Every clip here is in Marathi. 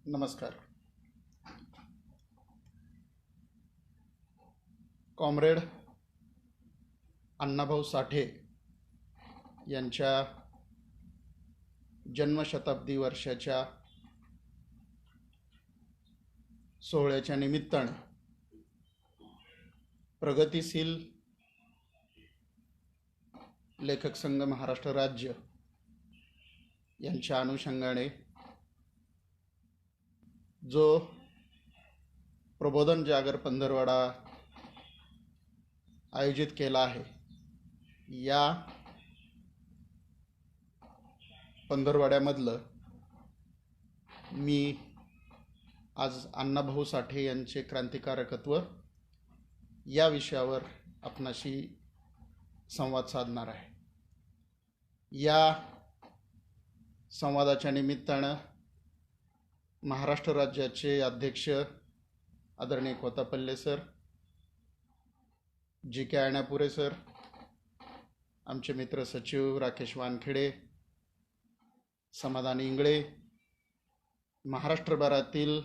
नमस्कार. कॉम्रेड अण्णाभाऊ साठे यांच्या जन्मशताब्दी वर्षाच्या सोहळ्याच्या निमित्तानं प्रगतिशील लेखक संघ महाराष्ट्र राज्य यांच्या अनुषंगाने जो प्रबोधन जागर पंधरवडा आयोजित केला आहे, या पंधरवड्यामधलं मी आज अण्णाभाऊ साठे यांचे क्रांतिकारकत्व या विषयावर आपणाशी संवाद साधणार आहे. या संवादाच्या निमित्तानं महाराष्ट्र राज्याचे अध्यक्ष आदरणीय कोतापल्ले सर, जी के आयनापुरे सर, आमचे मित्र सचिव राकेश वानखेडे, समाधान इंगळे, महाराष्ट्रभरातील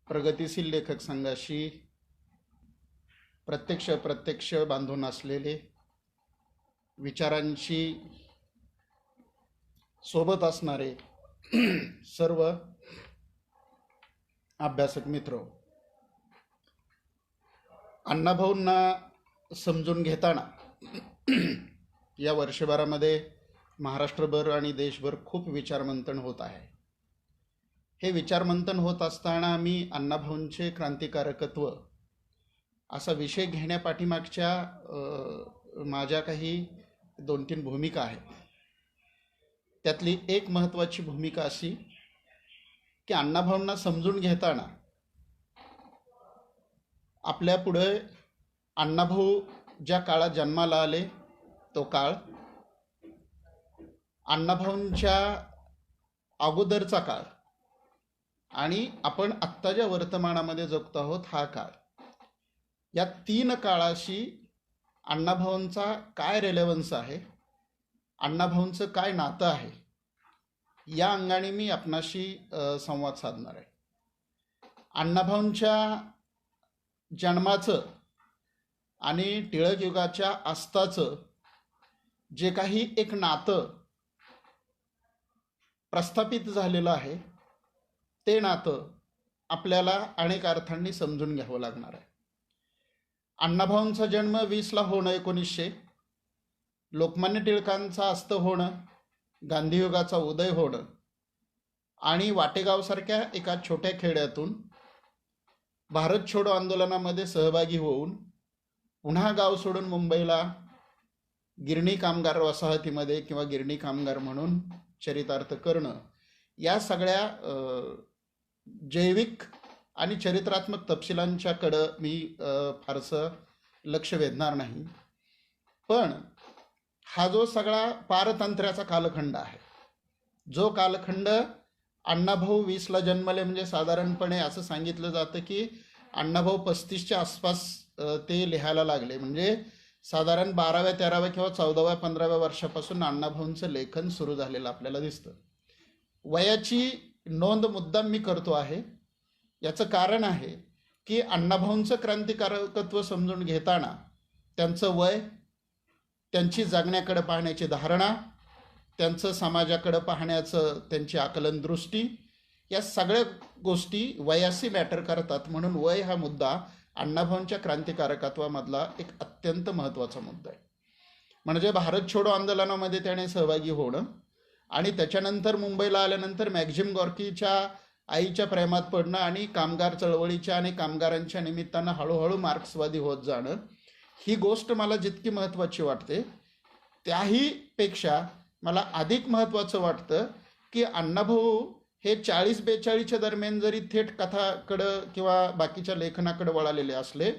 प्रगतिशील लेखक संघाशी प्रत्यक्ष बांधून असलेले, विचारांशी सोबत असणारे सर्व अभ्यासक मित्र, अण्णाभाऊंना समजून घेताना या वर्षभरामध्ये महाराष्ट्रभर आणि देशभर खूप विचारमंथन होत आहे. हे विचारमंथन होत असताना आम्ही अण्णाभाऊंचे क्रांतिकारकत्व असा विषय घेण्यापाठीमागच्या माझ्या काही 2-3 भूमिका आहेत. त्यातली एक महत्त्वाची भूमिका अशी की अण्णाभाऊंना समजून घेताना आपल्या पुढे अण्णाभाऊ ज्या काळात जन्माला आले तो काळ, अण्णाभाऊंच्या अगोदरचा काळ आणि आपण आत्ता ज्या वर्तमानामध्ये जगतो आहोत हा काळ, या 3 काळाशी अण्णाभाऊंचा काय रेलेव्हन्स आहे, अण्णाभाऊंचं काय नातं आहे, या अंगाने मी आपणाशी संवाद साधणार आहे. अण्णाभाऊंच्या जन्माचं आणि टिळक युगाच्या अस्ताचं जे काही एक नातं प्रस्थापित झालेलं आहे, ते नातं आपल्याला अनेक अर्थांनी समजून घ्यावं लागणार आहे. अण्णाभाऊंचा जन्म 20ला होणं, 1900, लोकमान्य टिळकांचा अस्त होणं, गांधीयुगाचा उदय होणं आणि वाटेगावसारख्या एका छोट्या खेड्यातून भारत छोडो आंदोलनामध्ये सहभागी होऊन पुन्हा गाव सोडून मुंबईला गिरणी कामगार वसाहतीमध्ये किंवा गिरणी कामगार म्हणून चरितार्थ करणं, या सगळ्या जैविक आणि चरित्रात्मक तपशिलांच्याकडं मी फारसं लक्ष वेधणार नाही. पण हा जो सगळा पारतंत्र्याचा कालखंड आहे, जो कालखंड अण्णाभाऊ 20ला जन्मले, म्हणजे साधारणपणे असं सांगितलं जातं की अण्णाभाऊ 35च्या आसपास ते लिहायला लागले, म्हणजे साधारण 12व्या 13व्या किंवा 14व्या 15व्या वर्षापासून अण्णाभाऊंचं लेखन सुरू झालेलं आपल्याला दिसतं. वयाची नोंद मुद्दाम मी करतो आहे. याचं कारण आहे की अण्णाभाऊंचं क्रांतिकारकत्व समजून घेताना त्यांचं वय, त्यांची जगण्याकडे पाहण्याची धारणा, त्यांचं समाजाकडे पाहण्याचं त्यांची आकलन दृष्टी, या सगळ्या गोष्टी वयाशी मॅटर करतात. म्हणून वय हा मुद्दा अण्णाभाऊंच्या क्रांतिकारकत्वामधला एक अत्यंत महत्त्वाचा मुद्दा आहे. म्हणजे भारत छोडो आंदोलनामध्ये त्याने सहभागी होणं आणि त्याच्यानंतर मुंबईला आल्यानंतर मॅक्झिम गॉर्कीच्या आईच्या प्रेमात पडणं आणि कामगार चळवळीच्या आणि कामगारांच्या निमित्तानं हळूहळू मार्क्सवादी होत जाणं, ही गोष्ट मला जितकी महत्त्वाची वाटते त्याही पेक्षा मला अधिक महत्त्वाचं वाटतं की अण्णाभाऊ हे 40-42च्या दरम्यान जरी थेट कथाकडं किंवा बाकीच्या लेखनाकडे वळालेले असले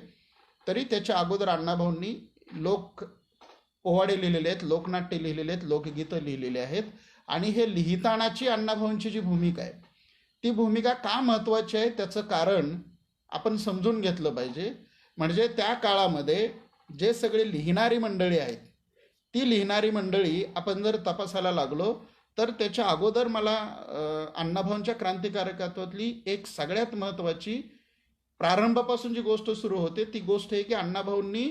तरी त्याच्या अगोदर अण्णाभाऊंनी पोवाडे लिहिलेले आहेत, लोकनाट्य लिहिलेले आहेत, लोकगीतं लिहिलेली आहेत. आणि हे लिहितानाची अण्णाभाऊंची जी भूमिका आहे, ती भूमिका का महत्त्वाची आहे त्याचं कारण आपण समजून घेतलं पाहिजे. म्हणजे त्या काळामध्ये जे सगळे लिहिणारी मंडळी आहेत, ती लिहिणारी मंडळी आपण जर तपासायला लागलो तर त्याच्या अगोदर मला अण्णाभाऊंच्या क्रांतिकारकत्वातली एक सगळ्यात महत्त्वाची प्रारंभापासून जी गोष्ट सुरू होते ती गोष्ट आहे की अण्णाभाऊंनी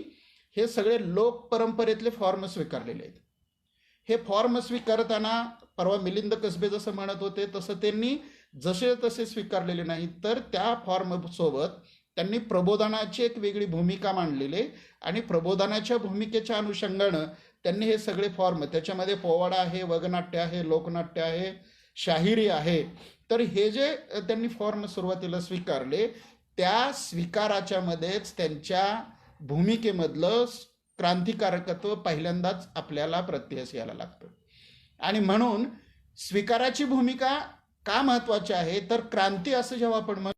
हे सगळे लोक परंपरेतले फॉर्म स्वीकारलेले आहेत. हे फॉर्म स्वीकारताना परवा मिलिंद कसबे जसं म्हणत होते तसं त्यांनी जसे तसे स्वीकारलेले नाहीत, तर त्या फॉर्मसोबत त्यांनी प्रबोधनाची एक वेगळी भूमिका मांडलेली आणि प्रबोधनाच्या भूमिकेच्या अनुषंगानं त्यांनी हे सगळे फॉर्म, त्याच्यामध्ये पोवाडा आहे, वगनाट्य आहे, लोकनाट्य आहे, शाहिरी आहे, तर हे जे त्यांनी फॉर्म सुरुवातीला स्वीकारले त्या स्वीकाराच्या मध्येच त्यांच्या भूमिकेमधलं क्रांतिकारकत्व पहिल्यांदाच आपल्याला प्रत्ययास यायला लागतं. आणि म्हणून स्वीकाराची भूमिका का महत्वाची आहे, तर क्रांती असं जेव्हा आपण म्हणतो,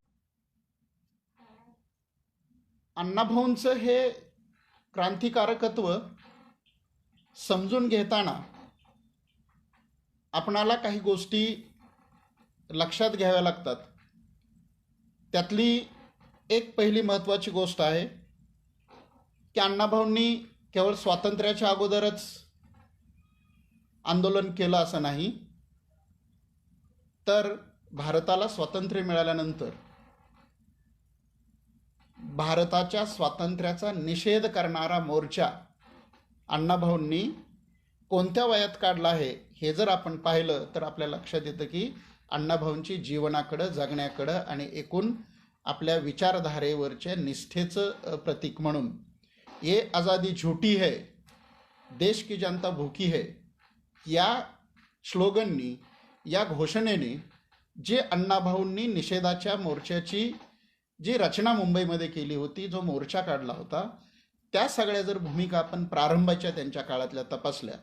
अण्णाभाऊंचं हे क्रांतिकारकत्व समजून घेताना आपणाला काही गोष्टी लक्षात घ्याव्या लागतात. त्यातली एक पहिली महत्त्वाची गोष्ट आहे की अण्णाभाऊंनी केवळ स्वातंत्र्याच्या अगोदरच आंदोलन केलं असं नाही, तर भारताला स्वातंत्र्य मिळाल्यानंतर भारताच्या स्वातंत्र्याचा निषेध करणारा मोर्चा अण्णाभाऊंनी कोणत्या वयात काढला आहे हे जर आपण पाहिलं तर आपल्या लक्षात येतं की अण्णाभाऊंची जीवनाकडं, जगण्याकडं आणि एकूण आपल्या विचारधारेवरच्या निष्ठेचं प्रतीक म्हणून ये आज़ादी झूठी है, देश की जनता भूखी है या स्लोगननी, या घोषणेने जे अण्णाभाऊंनी निषेधाच्या मोर्चाची जी रचना मुंबईमध्ये केली होती, जो मोर्चा काढला होता, त्या सगळ्या जर भूमिका आपण प्रारंभाच्या त्यांच्या काळातल्या तपासल्या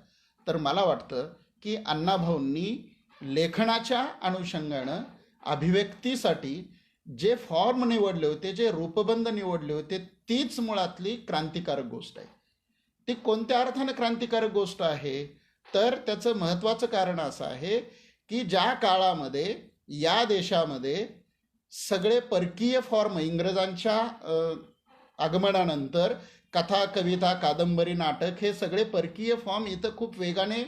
तर मला वाटतं की अण्णाभाऊंनी लेखनाच्या अनुषंगानं अभिव्यक्तीसाठी जे फॉर्म निवडले होते, जे रूपबंध निवडले होते, तीच मुळातली क्रांतिकारक गोष्ट आहे. ती कोणत्या अर्थानं क्रांतिकारक गोष्ट आहे, तर त्याचं महत्त्वाचं कारण असं आहे की ज्या काळामध्ये या देशामध्ये सगळे परकीय फॉर्म, इंग्रजांच्या आगमनानंतर कथा, कविता, कादंबरी, नाटक हे सगळे परकीय फॉर्म इथं खूप वेगाने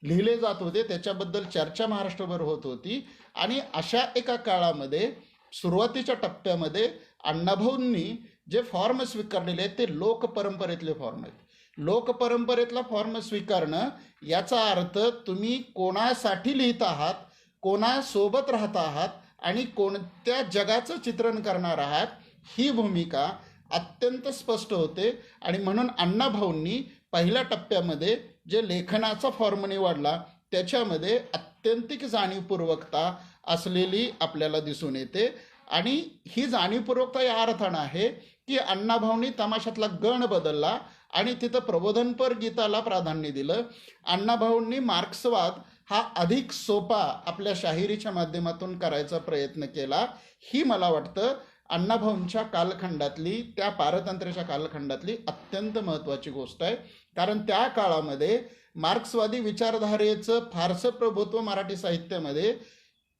लिहिले जात होते, त्याच्याबद्दल चर्चा महाराष्ट्रभर होत होती. आणि अशा एका काळामध्ये सुरुवातीच्या टप्प्यामध्ये अण्णाभाऊंनी जे फॉर्म स्वीकारलेले आहेत ते लोकपरंपरेतले फॉर्म आहेत. लोकपरंपरेतला फॉर्म स्वीकारणं याचा अर्थ तुम्ही कोणासाठी लिहित आहात, कोणासोबत राहत आहात आणि कोणत्या जगाचं चित्रण करणार आहात, ही भूमिका अत्यंत स्पष्ट होते. आणि म्हणून अण्णाभाऊंनी पहिल्या टप्प्यामध्ये जे लेखनाचा फॉर्म निवडला त्याच्यामध्ये अत्यंतिक जाणीवपूर्वकता असलेली आपल्याला दिसून येते. आणि ही जाणीवपूर्वकता या अर्थानं आहे की अण्णाभाऊंनी तमाशातला गण बदलला आणि तिथं प्रबोधनपर गीताला प्राधान्य दिलं. अण्णाभाऊंनी मार्क्सवाद हा अधिक सोपा आपल्या शाहिरीच्या माध्यमातून करायचा प्रयत्न केला. ही मला वाटतं अण्णाभाऊंच्या कालखंडातली, त्या पारतंत्र्याच्या कालखंडातली अत्यंत महत्त्वाची गोष्ट आहे. कारण त्या काळामध्ये मार्क्सवादी विचारधारेचं फारसं प्रभुत्व मराठी साहित्यामध्ये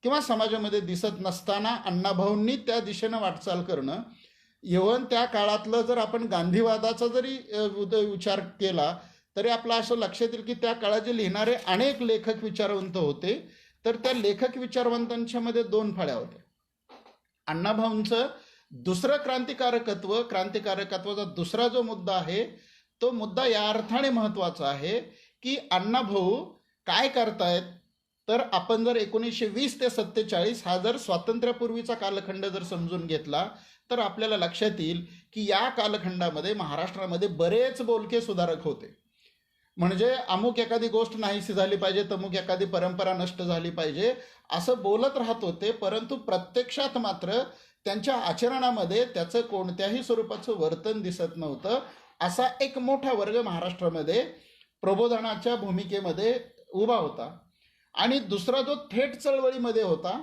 किंवा समाजामध्ये दिसत नसताना अण्णाभाऊंनी त्या दिशेनं वाटचाल करणं, इव्हन त्या काळातलं जर आपण गांधीवादाचा जरी विचार केला तरी आपलं असं लक्षात येईल की त्या काळात जे लिहिणारे अनेक लेखक विचारवंत होते, तर त्या लेखक विचारवंतांच्या मध्ये दोन फळ्या होत्या. अण्णाभाऊंचं दुसरं क्रांतिकारकत्वाचा दुसरा जो मुद्दा आहे तो मुद्दा या अर्थाने महत्त्वाचा आहे की अण्णाभाऊ काय करतायत, तर आपण जर 1920 ते 47 हा जर स्वातंत्र्यापूर्वीचा कालखंड जर समजून घेतला तर आपल्याला लक्षात येईल की या कालखंडामध्ये महाराष्ट्रामध्ये बरेच बोलके सुधारक होते. म्हणजे अमुक एखादी गोष्ट नाहीशी झाली पाहिजे, तमुक एखादी परंपरा नष्ट झाली पाहिजे असं बोलत राहत होते, परंतु प्रत्यक्षात मात्र त्यांच्या आचरणामध्ये त्याचं कोणत्याही स्वरूपाचं वर्तन दिसत नव्हतं. असा एक मोठा वर्ग महाराष्ट्रामध्ये प्रबोधनाच्या भूमिकेमध्ये उभा होता. आणि दुसरा जो थेट चळवळीमध्ये होता,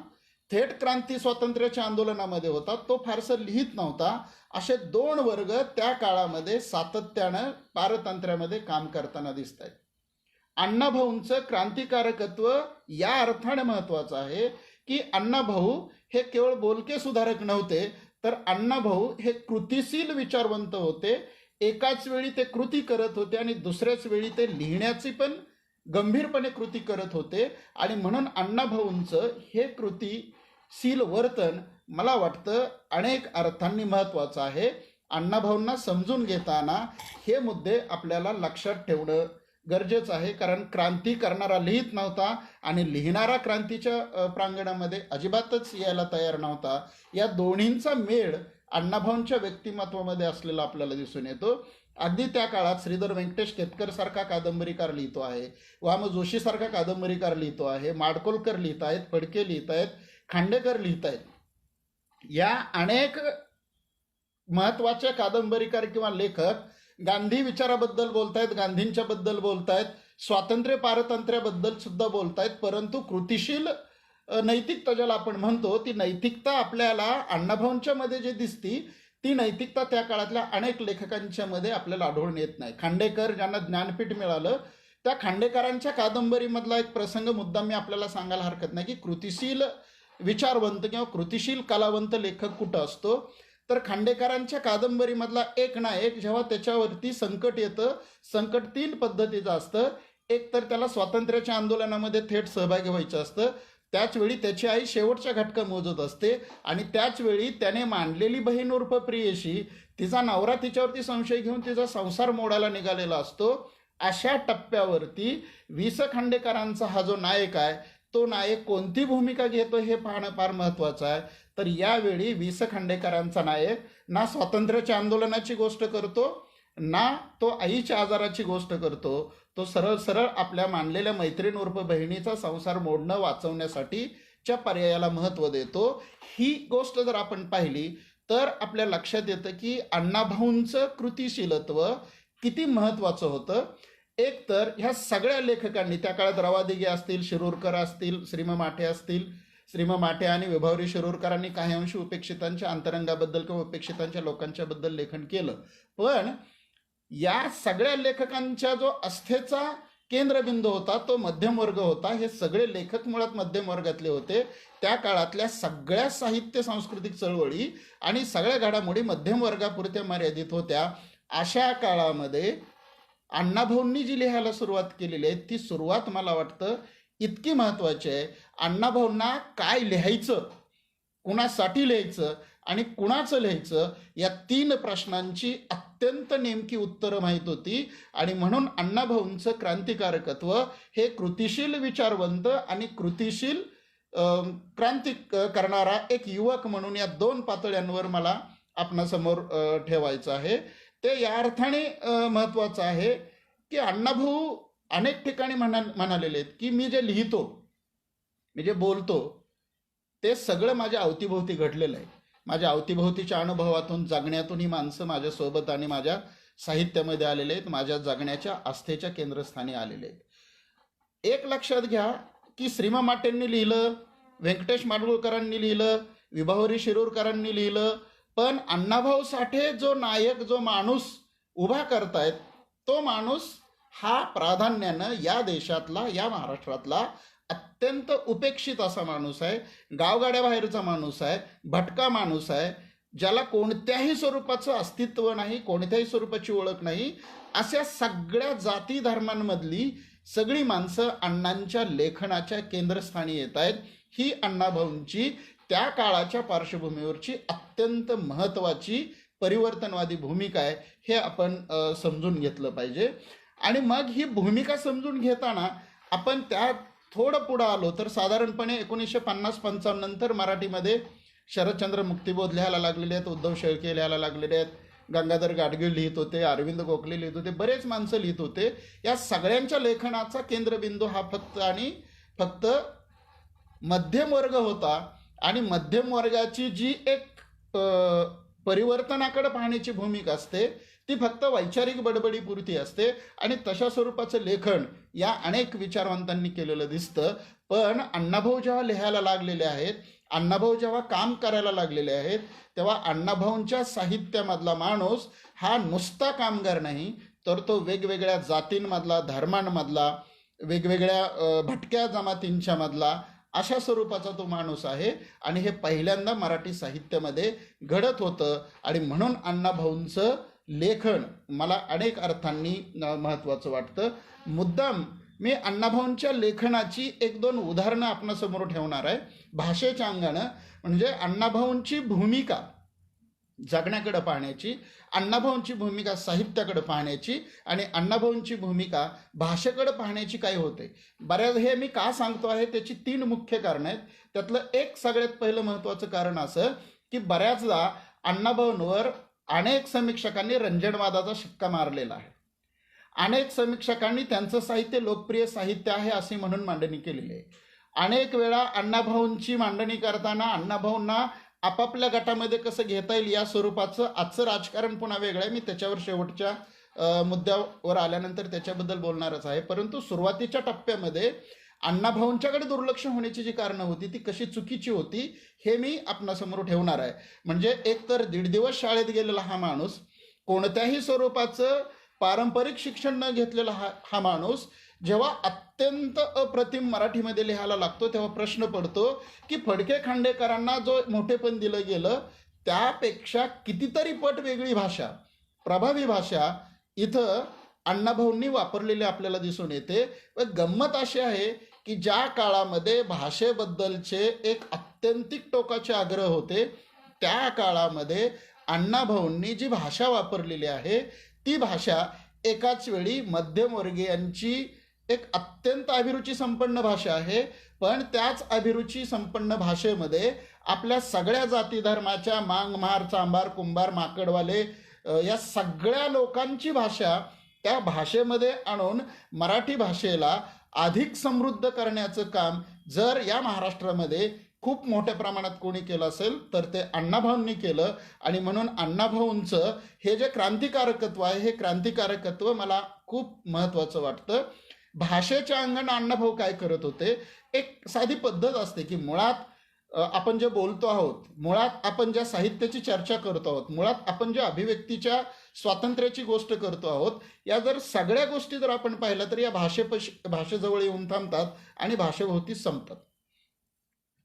थेट क्रांती स्वातंत्र्याच्या आंदोलनामध्ये होता, तो फारसं लिहित नव्हता. असे दोन वर्ग त्या काळामध्ये सातत्यानं पारतंत्र्यामध्ये काम करताना दिसत आहेत. अण्णाभाऊंचं क्रांतिकारकत्व या अर्थाने महत्त्वाचं आहे की अण्णाभाऊ हे केवळ बोलके सुधारक नव्हते, तर अण्णाभाऊ हे कृतिशील विचारवंत होते. एकाच वेळी ते कृती करत होते आणि दुसऱ्याच वेळी ते लिहिण्याची पण गंभीरपणे कृती करत होते. आणि म्हणून अण्णाभाऊंचं हे कृतीशील वर्तन मला वाटतं अनेक अर्थांनी महत्त्वाचं आहे. अण्णाभाऊंना समजून घेताना हे मुद्दे आपल्याला लक्षात ठेवणं गरजेचं आहे. कारण क्रांती करणारा लिहित नव्हता आणि लिहिणारा क्रांतीच्या प्रांगणामध्ये अजिबातच यायला तयार नव्हता. या दोन्हींचा मेळ अण्णाभाऊंच्या व्यक्तिमत्वामध्ये असलेला आपल्याला दिसून येतो. अगदी त्या काळात श्रीधर व्यंकटेश केतकर सारखा कादंबरीकार लिहितो आहे, वाम जोशी सारखा कादंबरीकार लिहितो आहे, माडकोलकर लिहित आहेत, फडके लिहित आहेत, खांडेकर लिहित आहेत. या अनेक महत्वाचे कादंबरीकार किंवा लेखक गांधी विचाराबद्दल बोलतायत, गांधींच्या बद्दल बोलतायत, स्वातंत्र्य पारतंत्र्याबद्दल सुद्धा बोलतायत. परंतु कृतिशील नैतिकता ज्याला आपण म्हणतो, ती नैतिकता आपल्याला अण्णाभाऊंच्या मध्ये जे दिसती ती नैतिकता त्या काळातल्या अनेक लेखकांच्या मध्ये आपल्याला आढळून येत नाही. खांडेकर ज्यांना ज्ञानपीठ मिळालं, त्या खांडेकरांच्या कादंबरीमधला एक प्रसंग मुद्दा मी आपल्याला सांगायला हरकत नाही की कृतिशील विचारवंत किंवा कृतिशील कलावंत लेखक कुठं असतो, तर खांडेकरांच्या कादंबरीमधला एक ना एक जेव्हा त्याच्यावरती संकट येतं, संकट 3 पद्धतीचं असतं. एक तर त्याला स्वातंत्र्याच्या आंदोलनामध्ये थेट सहभागी व्हायचं असतं, त्याचवेळी त्याची आई शेवटच्या घटका मोजत असते, आणि त्याचवेळी त्याने मानलेली बहीण उर्फ प्रियशी, तिचा नवरा तिच्यावरती संशय घेऊन तिचा संसार मोडायला निघालेला असतो. अशा टप्प्यावरती वि स खांडेकरांचा हा जो नायक आहे, तो नायक कोणती भूमिका घेतो हे पाहणं फार महत्त्वाचं आहे. तर यावेळी वि स खांडेकरांचा नायक ना स्वातंत्र्याच्या आंदोलनाची गोष्ट करतो, ना तो आईच्या आजाराची गोष्ट करतो. तो सरळ सरळ आपल्या मानलेल्या मैत्रीण उर्फ बहिणीचा संसार मोडणं वाचवण्यासाठीच्या पर्यायाला महत्त्व देतो. ही गोष्ट जर आपण पाहिली तर आपल्या लक्षात येतं की अण्णाभाऊंचं कृतिशीलत्व किती महत्त्वाचं होतं. एक तर ह्या सगळ्या लेखकांनी त्या काळात रवा दिघे असतील, शिरूरकर असतील, श्रीम माठे असतील, श्रीम माठे आणि विभावरी शिरूरकरांनी काही अंशी उपेक्षितांच्या अंतरंगाबद्दल किंवा उपेक्षितांच्या लोकांच्या बद्दल लेखन केलं. पण या सगळ्या लेखकांच्या जो अस्थेचा केंद्रबिंदू होता तो मध्यम वर्ग होता. हे सगळे लेखक मुळात मध्यम वर्गातले होते. त्या काळातल्या सगळ्या साहित्य सांस्कृतिक चळवळी आणि सगळ्या घडामोडी मध्यम वर्गापुरत्या मर्यादित होत्या. अशा काळामध्ये अण्णाभाऊंनी जी लिहायला सुरुवात केलेली आहे, ती सुरुवात मला वाटतं इतकी महत्त्वाची आहे. अण्णाभाऊंना काय लिहायचं, कुणासाठी लिहायचं आणि कुणाचं लिहायचं, या 3 प्रश्नांची अत्यंत नेमकी उत्तरं माहीत होती. आणि म्हणून अण्णाभाऊंचं क्रांतिकारकत्व हे कृतिशील विचारवंत आणि कृतिशील क्रांती करणारा एक युवक म्हणून या 2 पातळ्यांवर मला आपणासमोर ठेवायचं आहे. ते या अर्थाने महत्त्वाचं आहे की अण्णाभाऊ अनेक ठिकाणी म्हणालेले आहेत की मी जे लिहितो, मी जे बोलतो, ते सगळं माझ्या अवतीभोवती घडलेलं आहे. माझ्या अवतीभोवतीच्या अनुभवातून, जगण्यातून ही माणसं माझ्यासोबत आणि माझ्या साहित्यामध्ये आलेले आहेत, माझ्या जगण्याच्या आस्थेच्या केंद्रस्थानी आलेले आहेत. एक लक्षात घ्या की श्रीम माटेंनी लिहिलं, व्यंकटेश माडगुळकरांनी लिहिलं, विभावरी शिरूरकरांनी लिहिलं, पण अण्णाभाऊ साठे जो नायक, जो माणूस उभा करतायत, तो माणूस हा प्राधान्यानं या देशातला, या महाराष्ट्रातला अत्यंत उपेक्षित असा माणूस आहे. गावगाड्याबाहेरचा माणूस आहे, भटका माणूस आहे, ज्याला कोणत्याही स्वरूपाचं अस्तित्व नाही, कोणत्याही स्वरूपाची ओळख नाही. अशा सगळ्या जाती धर्मांमधली सगळी माणसं अण्णांच्या लेखनाच्या केंद्रस्थानी येत आहेत. ही अण्णाभाऊंची त्या काळाच्या पार्श्वभूमीवरची अत्यंत महत्त्वाची परिवर्तनवादी भूमिका आहे. हे आपण समजून घेतलं पाहिजे. आणि मग ही भूमिका समजून घेताना आपण त्या थोडं पुढं आलो तर साधारणपणे 1950-55 नंतर मराठीमध्ये शरदचंद्र मुक्तिबोध लिहायला लागलेले आहेत, उद्धव शेळके लिहायला लागलेले आहेत, गंगाधर गाडगीळ लिहित होते, अरविंद गोखले लिहित होते, बरेच माणसं लिहित होते. या सगळ्यांच्या लेखनाचा केंद्रबिंदू हा फक्त आणि फक्त मध्यम वर्ग होता. आणि मध्यम वर्गाची जी एक परिवर्तनाकडे पाहण्याची भूमिका असते ती फक्त वैचारिक बडबडीपुरती असते. आणि तशा स्वरूपाचं लेखन या अनेक विचारवंतांनी केलेलं दिसतं. पण अण्णाभाऊ जेव्हा लिहायला लागलेले आहेत, अण्णाभाऊ जेव्हा काम करायला लागलेले आहेत, तेव्हा अण्णाभाऊंच्या साहित्यामधला माणूस हा नुसता कामगार नाही, तर तो वेगवेगळ्या जातींमधला, धर्मांमधला, वेगवेगळ्या भटक्या जमातींच्या मधला अशा स्वरूपाचा तो माणूस आहे. आणि हे पहिल्यांदा मराठी साहित्यामध्ये घडत होतं. आणि म्हणून अण्णाभाऊंचं लेखन मला अनेक अर्थांनी महत्त्वाचं वाटतं. मुद्दाम मी अण्णाभाऊंच्या लेखनाची एक दोन उदाहरणं आपणासमोर ठेवणार आहे भाषेच्या अंगानं. म्हणजे अण्णाभाऊंची भूमिका जगण्याकडे पाहण्याची, अण्णाभाऊंची भूमिका साहित्याकडे पाहण्याची आणि अण्णाभाऊंची भूमिका भाषेकडे पाहण्याची काय होते. बऱ्याच हे मी का सांगतो आहे त्याची 3 मुख्य कारणं आहेत. त्यातलं एक सगळ्यात पहिलं महत्त्वाचं कारण असं की बऱ्याचदा अण्णाभाऊंवर अनेक समीक्षकांनी रंजनवादाचा शिक्का मारलेला आहे. अनेक समीक्षकांनी त्यांचं साहित्य लोकप्रिय साहित्य आहे असे म्हणून मांडणी केलेली आहे. अनेक वेळा अण्णाभाऊंची मांडणी करताना अण्णाभाऊंना आपापल्या गटामध्ये कसं घेता येईल या स्वरूपाचं आजचं राजकारण पुन्हा वेगळं आहे. मी त्याच्यावर शेवटच्या मुद्द्यावर आल्यानंतर त्याच्याबद्दल बोलणारच आहे. परंतु सुरुवातीच्या टप्प्यामध्ये अण्णाभाऊंच्याकडे दुर्लक्ष होण्याची जी कारणं होती ती कशी चुकीची होती हे मी आपणासमोर ठेवणार आहे. म्हणजे एकतर 1.5 दिवस शाळेत गेलेला हा माणूस, कोणत्याही स्वरूपाचं पारंपरिक शिक्षण न घेतलेला हा माणूस जेव्हा अत्यंत अप्रतिम मराठीमध्ये लिहायला लागतो तेव्हा प्रश्न पडतो की फडके खांडेकरांना जो मोठेपण दिलं गेलं त्यापेक्षा कितीतरी पट वेगळी भाषा, प्रभावी भाषा इथं अण्णाभाऊंनी वापरलेली आपल्याला दिसून येते. व गंमत अशी आहे की ज्या काळामध्ये भाषेबद्दलचे एक अत्यंतिक टोकाचे आग्रह होते त्या काळामध्ये अण्णाभाऊंनी जी भाषा वापरलेली आहे ती भाषा एकाच वेळी मध्यमवर्गीयांची एक अत्यंत अभिरुची संपन्न भाषा आहे. पण त्याच अभिरुची संपन्न भाषेमध्ये आपल्या सगळ्या जाती धर्माच्या मांग महार चांभार कुंभार माकडवाले या सगळ्या लोकांची भाषा त्या भाषेमध्ये आणून मराठी भाषेला अधिक समृद्ध करण्याचं काम जर या महाराष्ट्रामध्ये खूप मोठ्या प्रमाणात कोणी केलं असेल तर ते अण्णाभाऊंनी केलं. आणि म्हणून अण्णाभाऊंचं हे जे क्रांतिकारकत्व आहे हे क्रांतिकारकत्व मला खूप महत्त्वाचं वाटतं. भाषेच्या अंगाने अण्णाभाऊ काय करत होते, एक साधी पद्धत असते की मुळात आपण जे बोलतो आहोत, मुळात आपण ज्या साहित्याची चर्चा करतो आहोत, मुळात आपण ज्या अभिव्यक्तीच्या स्वातंत्र्याची गोष्ट करतो आहोत, या जर सगळ्या गोष्टी जर आपण पाहिल्या तर या भाषेजवळ येऊन थांबतात आणि भाषेभोवती संपतात.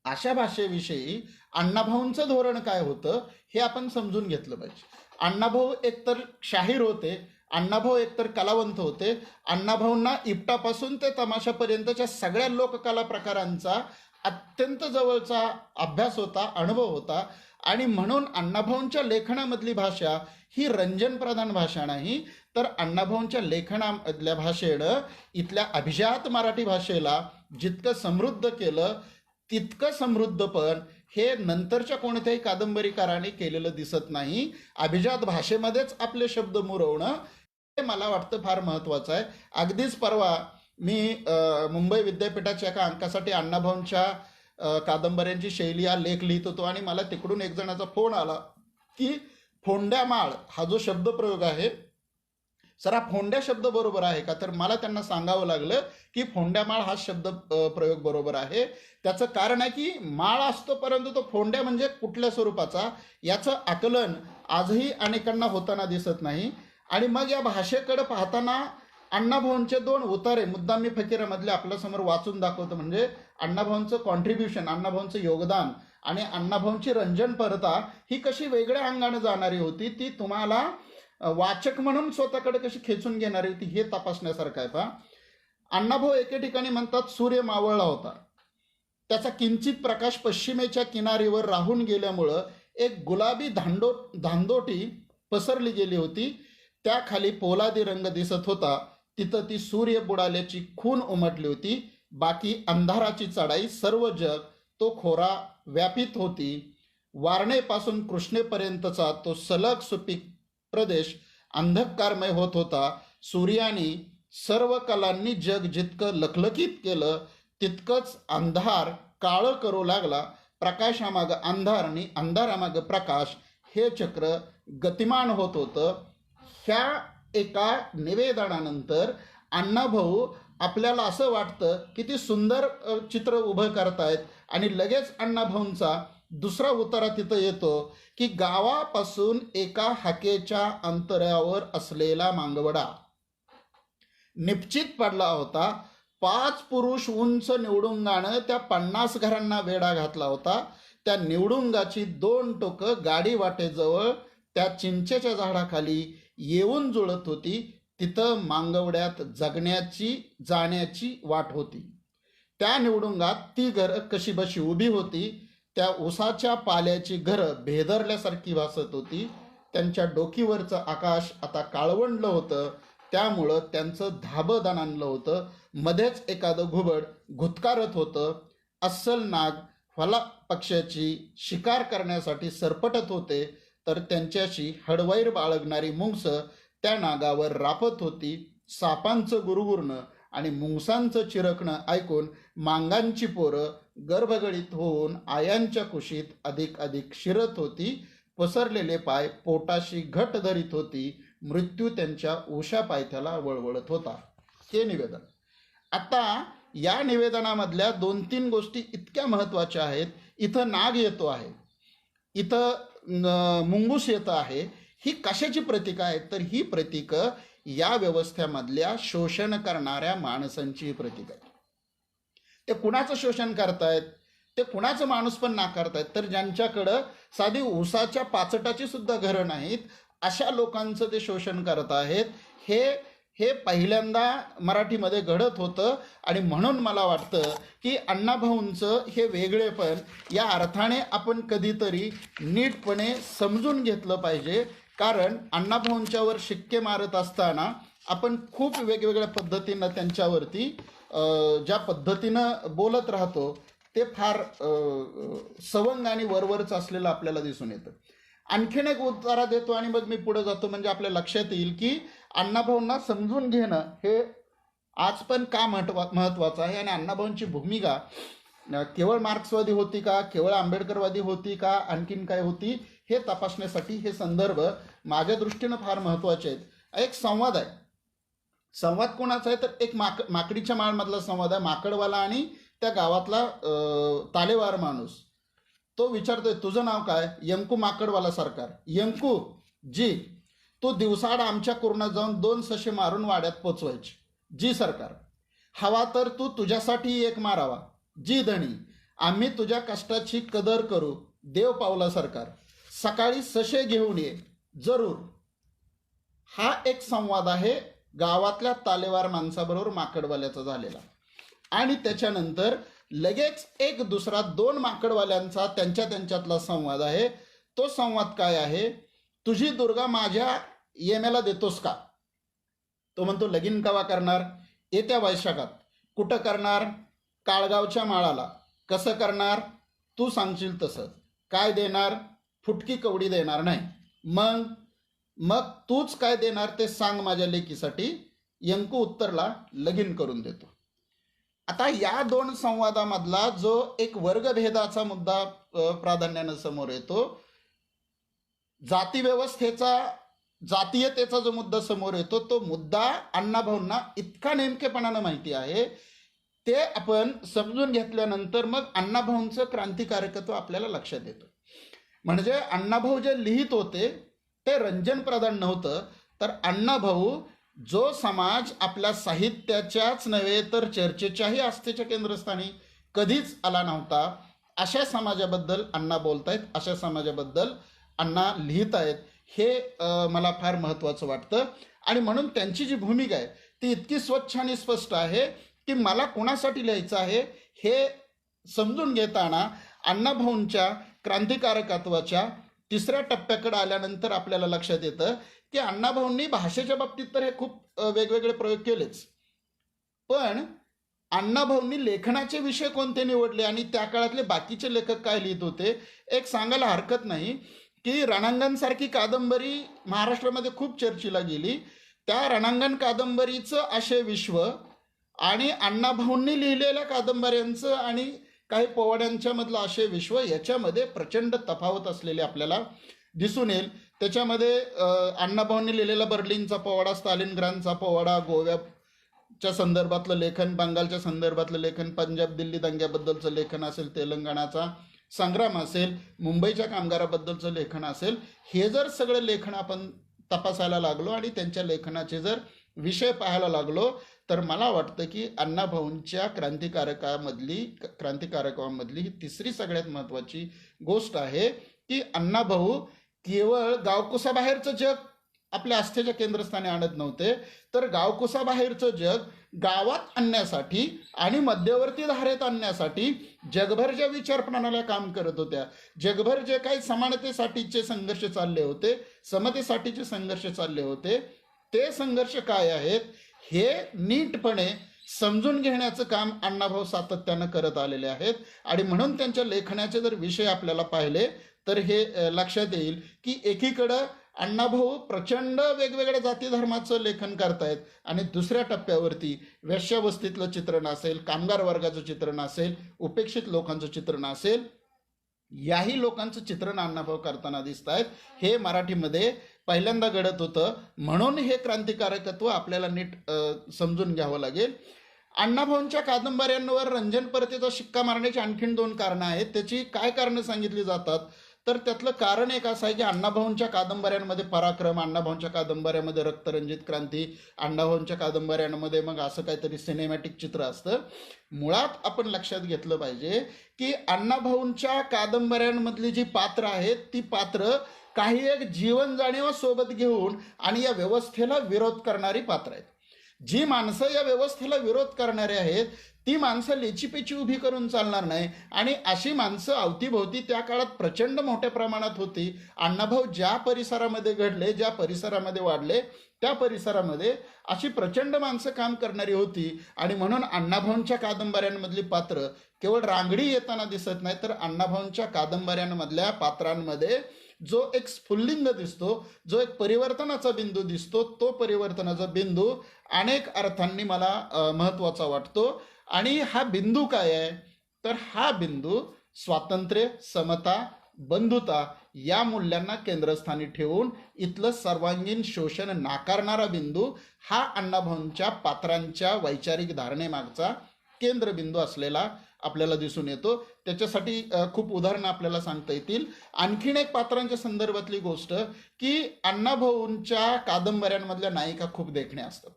अशा भाषेविषयी अण्णाभाऊंचं धोरण काय होतं हे आपण समजून घेतलं पाहिजे. अण्णाभाऊ एकतर शाहीर होते, अण्णाभाऊ एकतर कलावंत होते. अण्णाभाऊंना इपटापासून ते तमाशापर्यंतच्या सगळ्या लोककला प्रकारांचा अत्यंत जवळचा अभ्यास होता, अनुभव होता. आणि म्हणून अण्णाभाऊंच्या लेखनामधली भाषा ही रंजनप्रधान भाषा नाही, तर अण्णाभाऊंच्या लेखनामधल्या भाषेनं इथल्या अभिजात मराठी भाषेला जितकं समृद्ध केलं तितकं समृद्धपण हे नंतरच्या कोणत्याही कादंबरीकाराने केलेलं दिसत नाही. अभिजात भाषेमध्येच आपले शब्द मुरवणं हे मला वाटतं फार महत्त्वाचं आहे. अगदीच परवा मी मुंबई विद्यापीठाच्या एका अंकासाठी अण्णाभाऊंच्या कादंबऱ्यांची शैली हा लेख लिहित होतो आणि मला तिकडून एक जणाचा फोन आला की फोंड्यामाळ हा जो शब्दप्रयोग आहे, सर हा फोंड्या शब्द बरोबर आहे का? तर मला त्यांना सांगावं लागलं की फोंड्यामाळ हा शब्द प्रयोग बरोबर आहे. त्याचं कारण आहे की माळ असतो परंतु तो फोंड्या म्हणजे कुठल्या स्वरूपाचा याचं आकलन आजही अनेकांना होताना दिसत नाही. आणि मग या भाषेकडे पाहताना अण्णाभाऊंचे 2 उतारे मुद्दाम मी फकीरामधले आपल्यासमोर वाचून दाखवतो. म्हणजे अण्णाभाऊंचं कॉन्ट्रीब्युशन, अण्णाभाऊंचं योगदान आणि अण्णाभाऊंची रंजनपरता ही कशी वेगळ्या अंगाने जाणारी होती, ती तुम्हाला वाचक म्हणून स्वतःकडे कशी खेचून घेणारी होती हे तपासण्यासारखं आहे. पहा, अण्णाभाऊ एके ठिकाणी म्हणतात सूर्य मावळला होता, त्याचा किंचित प्रकाश पश्चिमेच्या किनारीवर राहून गेल्यामुळं एक गुलाबी धांदोटी पसरली गेली होती, त्याखाली पोलादी रंग दिसत होता, तिथं ती सूर्य बुडाल्याची खून उमटली होती, बाकी अंधाराची चढाई सर्व जग तो खोरा व्यापित होती. वारणेपासून कृष्णेपर्यंतचा तो सलग सुपीक प्रदेश अंधकारमय होत होता. सूर्याने सर्व कलांनी जग जितकं लखलखीत केलं तितकंच अंधार काळं करू लागला. प्रकाशामागं अंधार आणि अंधारामागं प्रकाश हे चक्र गतिमान होत होतं. ह्या एका निवेदनानंतर अण्णाभाऊ आपल्याला असं वाटतं की ती सुंदर चित्र उभं करतायत आणि लगेच अण्णाभाऊंचा दुसरा उतारा तिथं येतो की गावापासून एका हाकेच्या अंतरावर असलेला मांगवडा निश्चित पडला होता. 5 पुरुष उंच निवडुंगानं त्या 50 घरांना वेढा घातला होता. त्या निवडुंगाची 2 टोकं गाडी वाटेजवळ त्या चिंचेच्या झाडाखाली येऊन जुळत होती. तिथं मांगवड्यात जगण्याची जाण्याची वाट होती. त्या निवडुंगात ती घरं कशी बशी उभी होती. त्या उसाच्या पाल्याची घरं भेदरल्यासारखी भासत होती. त्यांच्या डोकीवरचं आकाश आता काळवंडलं होतं. त्यामुळं त्यांचं धाबं दणाणलं होतं. मध्येच एखादं घुबड घुतकारत होतं. अस्सल नाग फला पक्ष्याची शिकार करण्यासाठी सरपटत होते, तर त्यांच्याशी हडवैर बाळगणारी मुंगसं त्या नागावर रापत होती. सापांचं गुरगुरणं आणि मुंगसांचं चिरकणं ऐकून मांगांची पोरं गर्भगडीत होऊन आयांच्या कुशीत अधिक अधिक शिरत होती. पसरलेले पाय पोटाशी घट धरीत होती. मृत्यू त्यांच्या उशा पायथ्याला वळवळत होता. हे निवेदन. आता या निवेदनामधल्या 2-3 गोष्टी इतक्या महत्त्वाच्या आहेत. इथं नाग येतो आहे, इथं मुंगूस येतं आहे. ही कशाची प्रतीक आहेत? तर ही प्रतीकं या व्यवस्थेमधल्या शोषण करणाऱ्या माणसांची प्रतीक आहेत. ते कुणाचं शोषण करतायत? ते कुणाचं माणूस पण नाकारतायत? तर ज्यांच्याकडं साधी ऊसाच्या पाचटाची सुद्धा घरं नाहीत, अशा लोकांचं ते शोषण करत आहेत. हे पहिल्यांदा मराठीमध्ये घडत होतं. आणि म्हणून मला वाटतं की अण्णाभाऊंचं हे वेगळेपण या अर्थाने आपण कधीतरी नीटपणे समजून घेतलं पाहिजे. कारण अण्णाभाऊंच्यावर शिक्के मारत असताना आपण खूप वेगवेगळ्या पद्धतीनं त्यांच्यावरती ज्या पद्धतीनं बोलत राहतो ते फार सवंग आणि वरवरच असलेलं आपल्याला दिसून येतं. आणखीन एक उतारा देतो आणि मग मी पुढे जातो, म्हणजे आपल्या लक्षात येईल की अण्णाभाऊंना समजून घेणं हे आज पण का महत्त्वाचं आहे. आणि अण्णाभाऊंची भूमिका केवळ मार्क्सवादी होती का, केवळ आंबेडकरवादी होती का, आणखीन काय होती, हे तपासण्यासाठी हे संदर्भ माझ्या दृष्टीनं फार महत्त्वाचे आहेत. एक संवाद आहे. संवाद कोणाचा आहे? तर एक माकडीच्या माळमधला संवाद आहे. माकडवाला आणि त्या गावातला तालेवार माणूस. तो विचारतोय, तुझं नाव काय? यंकू माकडवाला सरकार. यंकू जी, तू दिवसाआड आमच्या कुरणात जाऊन 2 सशे मारून वाड्यात पोचवायची. जी सरकार. हवा तर तू तुझ्यासाठी एक मारावा. जी धणी, आम्ही तुझ्या कष्टाची कदर करू. देव पावला सरकार. सकाळी सशे घेऊन ये जरूर. हा एक संवाद आहे गावातल्या तालेवार माणसाबरोबर माकडवाल्याचा झालेला. आणि त्याच्यानंतर लगेच एक दुसरा 2 माकडवाल्यांचा त्यांच्यातला संवाद आहे. तो संवाद काय आहे? तुझी दुर्गा माझ्या येमेला देतोस का? तो म्हणतो, लगीन कवा करणार? येत्या वैशाखात. कुठं करणार? काळगावच्या माळाला. कसं करणार? तू सांगशील तसं. काय देणार? फुटकी कवडी देणार नाही. मग तूच काय देणार ते सांग माझ्या लेकीसाठी. यंकू उत्तरला, लगीन करून देतो. आता या 2 संवादामधला जो एक वर्गभेदाचा मुद्दा प्राधान्यानं समोर येतो, जातीयतेचा जो मुद्दा समोर येतो, तो मुद्दा अण्णाभाऊंना इतका नेमकेपणानं माहिती आहे. ते आपण समजून घेतल्यानंतर मग अण्णाभाऊंचं क्रांतिकारकत्व आपल्याला लक्षात येतं. म्हणजे अण्णाभाऊ जे लिहित होते ते रंजनप्रधान नव्हतं, तर अण्णाभाऊ जो समाज आपल्या साहित्याच्याच नव्हे तर चर्चेच्याही आस्थेच्या केंद्रस्थानी कधीच आला नव्हता, अशा समाजाबद्दल अण्णा बोलतायत, अशा समाजाबद्दल अण्णा लिहित आहेत. हे मला फार महत्त्वाचं वाटतं. आणि म्हणून त्यांची जी भूमिका आहे ती इतकी स्वच्छ आणि स्पष्ट आहे की मला कोणासाठी लिहायचं आहे हे समजून घेताना अण्णाभाऊंच्या क्रांतिकारकत्वाच्या 3ऱ्या टप्प्याकडे आल्यानंतर आपल्याला लक्षात येतं की अण्णाभाऊंनी भाषेच्या बाबतीत तर हे खूप वेगवेगळे प्रयोग केलेच, पण अण्णाभाऊंनी लेखनाचे विषय कोणते निवडले आणि त्या काळातले बाकीचे लेखक काय लिहित होते. एक सांगायला हरकत नाही की रणांगणसारखी कादंबरी महाराष्ट्रामध्ये खूप चर्चेला गेली. त्या रणांगण कादंबरीचं आशय विश्व आणि अण्णाभाऊंनी लिहिलेल्या कादंबऱ्यांचं आणि काही पोवाड्यांच्या मधलं आशय विश्व याच्यामध्ये प्रचंड तफावत असलेले आपल्याला दिसून येईल. त्याच्यामध्ये अण्णाभाऊंनी लिहिलेला बर्लिनचा पोवाडा, स्टालिनग्राडचा पोवाडा, गोव्याच्या संदर्भातलं लेखन, बंगालच्या संदर्भातलं लेखन, पंजाब दिल्ली दंग्याबद्दलचं लेखन असेल, तेलंगणाचा संग्राम असेल, मुंबईच्या कामगाराबद्दलचं लेखन असेल, हे जर सगळं लेखन आपण तपासायला लागलो आणि त्यांच्या लेखनाचे जर विषय पाहायला लागलो तर मला वाटतं की अण्णाभाऊंच्या क्रांतिकारकामधली ही 3री सगळ्यात महत्त्वाची गोष्ट आहे की अण्णाभाऊ केवळ गावकुसाबाहेरचं जग आपल्या आस्थेच्या केंद्रस्थानी आणत नव्हते, तर गावकुसाबाहेरचं जग गावात आणण्यासाठी आणि मध्यवर्ती धारेत आणण्यासाठी जगभर ज्या विचार प्रणाल्या काम करत होत्या, जगभर जे काही समानतेसाठीचे संघर्ष चालले होते, समतेसाठीचे संघर्ष चालले होते, ते संघर्ष काय आहेत हे नीटपणे समजून घेण्याचं काम अण्णाभाऊ सातत्यानं करत आलेले आहेत. आणि म्हणून त्यांच्या लेखनाचे जर विषय आपल्याला पाहिले तर हे लक्षात येईल की एकीकडं अण्णाभाऊ प्रचंड वेगवेगळ्या जाती धर्माचं लेखन करतायत आणि दुसऱ्या टप्प्यावरती वेश्यावस्तीतलं चित्रण असेल, कामगार वर्गाचं चित्रण असेल, उपेक्षित लोकांचं चित्रण असेल, याही लोकांचं चित्रण अण्णाभाऊ करताना दिसत आहेत. हे मराठीमध्ये पहिल्यांदा घडत होतं, म्हणून हे क्रांतिकारकत्व आपल्याला नीट समजून घ्यावं लागेल. अण्णाभाऊंच्या कादंबऱ्यांवर रंजन परतीचा शिक्का मारण्याची आणखीन 2 कारणं आहेत. त्याची काय कारणं सांगितली जातात तर त्यातलं कारण एक असं आहे की अण्णाभाऊंच्या कादंबऱ्यांमध्ये पराक्रम, अण्णाभाऊंच्या कादंबऱ्यामध्ये रक्तरंजित क्रांती, अण्णाभाऊंच्या कादंबऱ्यांमध्ये मग असं काहीतरी सिनेमॅटिक चित्र असतं. मुळात आपण लक्षात घेतलं पाहिजे की अण्णाभाऊंच्या कादंबऱ्यांमधली जी पात्र आहेत ती पात्र काही एक जीवन जाणीव सोबत घेऊन आणि या व्यवस्थेला विरोध करणारी पात्र आहेत. जी माणसं या व्यवस्थेला विरोध करणारे आहेत ती माणसं लेचीपेची उभी करून चालणार नाही. आणि अशी माणसं अवतीभोवती त्या काळात प्रचंड मोठ्या प्रमाणात होती. अण्णाभाऊ ज्या परिसरामध्ये घडले, ज्या परिसरामध्ये वाढले, त्या परिसरामध्ये अशी प्रचंड माणसं काम करणारी होती. आणि म्हणून अण्णाभाऊंच्या कादंबऱ्यांमधली पात्र केवळ रांगडी येताना दिसत नाही, तर अण्णाभाऊंच्या कादंबऱ्यांमधल्या पात्रांमध्ये जो एक स्फुल्लिंग दिसतो, जो एक परिवर्तनाचा बिंदू दिसतो, तो परिवर्तनाचा बिंदू अनेक अर्थांनी मला महत्त्वाचा वाटतो. आणि हा बिंदू काय आहे तर हा बिंदू स्वातंत्र्य, समता, बंधुता या मूल्यांना केंद्रस्थानी ठेवून इथलं सर्वांगीण शोषण नाकारणारा बिंदू हा अण्णाभाऊंच्या पात्रांच्या वैचारिक धारणेमागचा केंद्रबिंदू असलेला आपल्याला दिसून येतो. त्याच्यासाठी खूप उदाहरणं आपल्याला सांगता येतील. आणखीन एक पात्रांच्या संदर्भातली गोष्ट की अण्णाभाऊंच्या कादंबऱ्यांमधल्या नायिका खूप देखण्या असतात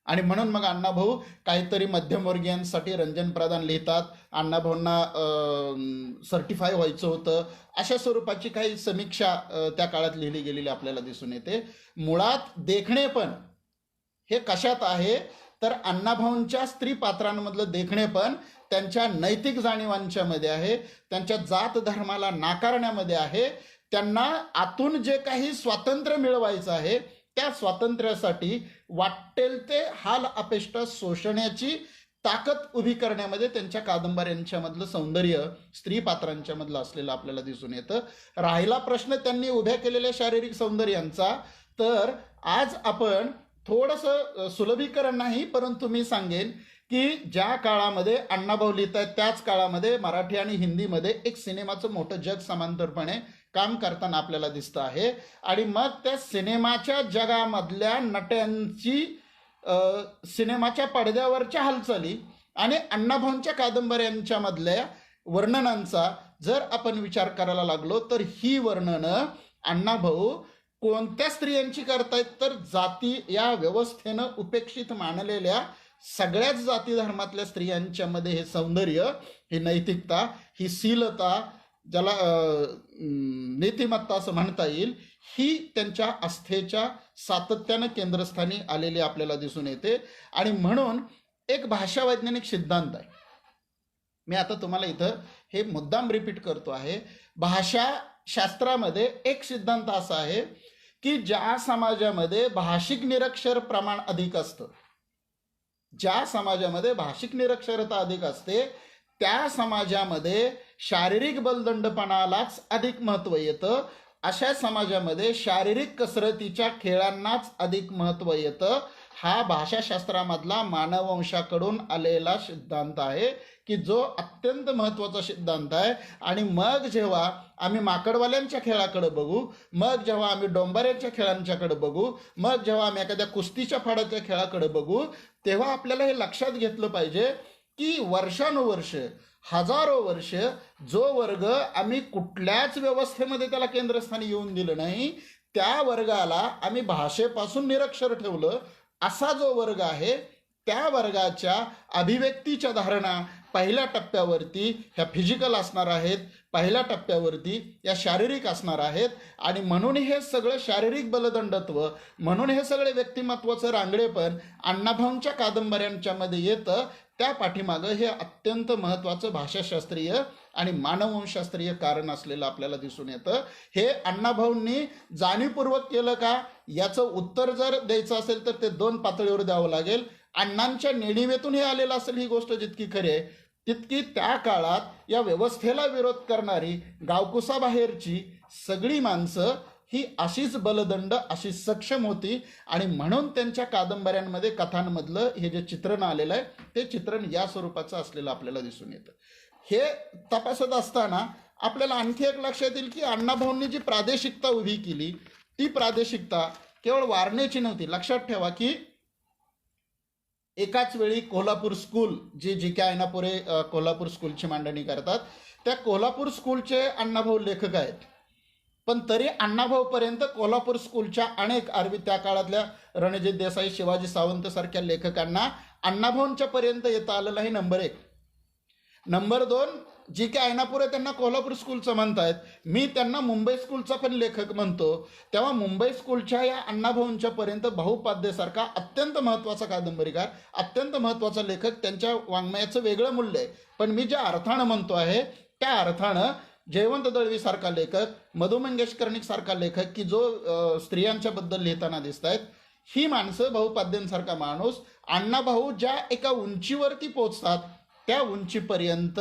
आणि म्हणून मग अण्णाभाऊ काहीतरी मध्यमवर्गीयांसाठी रंजन प्रधान लिहितात. अण्णाभाऊंना सर्टिफाय व्हायचं होतं, अशा स्वरूपाची काही समीक्षा त्या काळात लिहिली गेलेली आपल्याला दिसून येते. मुळात देखणेपण हे कशात आहे तर अण्णाभाऊंच्या स्त्री पात्रांमधलं देखणेपण त्यांच्या नैतिक जाणीवांच्या मध्ये आहे, त्यांच्या जात धर्माला नाकारण्यामध्ये आहे. त्यांना आतून जे काही स्वातंत्र्य मिळवायचं आहे त्या स्वातंत्र्यासाठी वाटेल ते हाल अपेष्ट सोसण्याची ताकद उभी करण्यामध्ये त्यांच्या कादंबऱ्यांच्या मधलं सौंदर्य स्त्री पात्रांच्या मधलं असलेलं आपल्याला दिसून येतं. राहिला प्रश्न त्यांनी उभ्या केलेल्या शारीरिक सौंदर्यांचा, तर आज आपण थोडंसं सुलभीकरण नाही परंतु मी सांगेन की ज्या काळामध्ये अण्णाभाऊ लिहित आहेत त्याच काळामध्ये मराठी आणि हिंदीमध्ये एक सिनेमाचं मोठं जग समांतरपणे काम करताना आपल्याला दिसतं आहे. आणि मग त्या सिनेमाच्या जगामधल्या नट्यांची सिनेमाच्या पडद्यावरच्या हालचाली आणि अण्णाभाऊंच्या कादंबऱ्यांच्या मधल्या वर्णनांचा जर आपण विचार करायला लागलो तर ही वर्णनं अण्णाभाऊ कोणत्या स्त्रियांची करतायत तर जाती या व्यवस्थेनं उपेक्षित मानलेल्या सगळ्याच जाती धर्मातल्या स्त्रियांच्या मध्ये हे सौंदर्य, ही नैतिकता, ही शीलता, ज्याला नीतिमत्ता असं म्हणता येईल, ही त्यांच्या आस्थेच्या सातत्यानं केंद्रस्थानी आलेली आपल्याला दिसून येते. आणि म्हणून एक भाषा वैज्ञानिक सिद्धांत आहे, मी आता तुम्हाला इथं हे मुद्दाम रिपीट करतो आहे. भाषा शास्त्रामध्ये एक सिद्धांत असा आहे की ज्या समाजामध्ये भाषिक निरक्षर प्रमाण अधिक असतं, ज्या समाजामध्ये भाषिक निरक्षरता अधिक असते त्या समाजामध्ये शारीरिक बलदंडपणालाच अधिक महत्त्व येतं. अशा समाजामध्ये शारीरिक कसरतीच्या खेळांनाच अधिक महत्त्व येतं. हा भाषाशास्त्रामधला मानववंशाकडून आलेला सिद्धांत आहे की जो अत्यंत महत्त्वाचा सिद्धांत आहे. आणि मग जेव्हा आम्ही माकडवाल्यांच्या खेळाकडे बघू, मग जेव्हा आम्ही डोंबाऱ्यांच्या खेळांच्याकडे बघू, मग जेव्हा आम्ही एखाद्या कुस्तीच्या फाडाच्या खेळाकडे बघू, तेव्हा आपल्याला हे लक्षात घेतलं पाहिजे की वर्षानुवर्ष, हजारो वर्ष जो वर्ग आम्ही कुठल्याच व्यवस्थेमध्ये त्याला केंद्रस्थानी येऊन दिलं नाही, त्या वर्गाला आम्ही भाषेपासून निरक्षर ठेवलं. असा जो वर्ग आहे त्या वर्गाच्या अभिव्यक्तीच्या धारणा, पहिल्या टप्प्यावरती ह्या फिजिकल असणार आहेत, पहिल्या टप्प्यावरती या शारीरिक असणार आहेत. आणि म्हणून हे सगळं शारीरिक बलदंडत्व, म्हणून हे सगळे व्यक्तिमत्वाचं रांगडेपण अण्णाभाऊंच्या कादंबऱ्यांच्या मध्ये येतं. त्या पाठीमागं हे अत्यंत महत्त्वाचं भाषाशास्त्रीय आणि मानववंशशास्त्रीय कारण असलेलं आपल्याला दिसून येतं. हे अण्णाभाऊंनी जाणीवपूर्वक केलं का, याचं उत्तर जर द्यायचं असेल तर ते 2 पातळीवर द्यावं लागेल. अण्णांच्या नेणिवेतून हे आलेलं असेल ही गोष्ट जितकी खरी आहे, तितकी त्या काळात या व्यवस्थेला विरोध करणारी गावकुसाबाहेरची सगळी माणसं ही अशीच बलदंड, अशी सक्षम होती. आणि म्हणून त्यांच्या कादंबऱ्यांमध्ये, कथांमधलं हे जे चित्रण आलेलं आहे ते चित्रण या स्वरूपाचं असलेलं आपल्याला दिसून येतं. हे तपासत असताना आपल्याला आणखी एक लक्षात येईल की अण्णाभाऊंनी जी प्रादेशिकता उभी केली, ती प्रादेशिकता केवळ वारणेची नव्हती. लक्षात ठेवा की एकाच वेळी कोल्हापूर स्कूल, जी के अय्यनापुरे कोल्हापूर स्कूलची मांडणी करतात, त्या कोल्हापूर स्कूलचे अण्णाभाऊ लेखक आहेत. पण तरी अण्णाभाऊपर्यंत कोल्हापूर स्कूलच्या अनेक अरबी, त्या काळातल्या रणजित देसाई, शिवाजी सावंत सारख्या लेखकांना अण्णाभाऊंच्या पर्यंत येता आलेलं आहे. नंबर 1. नंबर 2, जी के अय्यनापुरे त्यांना कोल्हापूर स्कूलचं म्हणतायत, मी त्यांना मुंबई स्कूलचा पण लेखक म्हणतो. तेव्हा मुंबई स्कूलच्या या अण्णाभाऊंच्या पर्यंत भाऊपाध्येसारखा अत्यंत महत्त्वाचा कादंबरीकार, अत्यंत महत्त्वाचा लेखक, त्यांच्या वाङ्मयाचं वेगळं मूल्य आहे. पण मी ज्या अर्थानं म्हणतो आहे त्या अर्थानं जयवंत दळवी सारखा लेखक, मधु मंगेश कर्णिक सारखा लेखक की जो स्त्रियांच्या बद्दल लिहिताना दिसत आहेत, ही माणसं, भाऊपाद्यांसारखा माणूस, अण्णाभाऊ ज्या एका उंचीवरती पोचतात त्या उंचीपर्यंत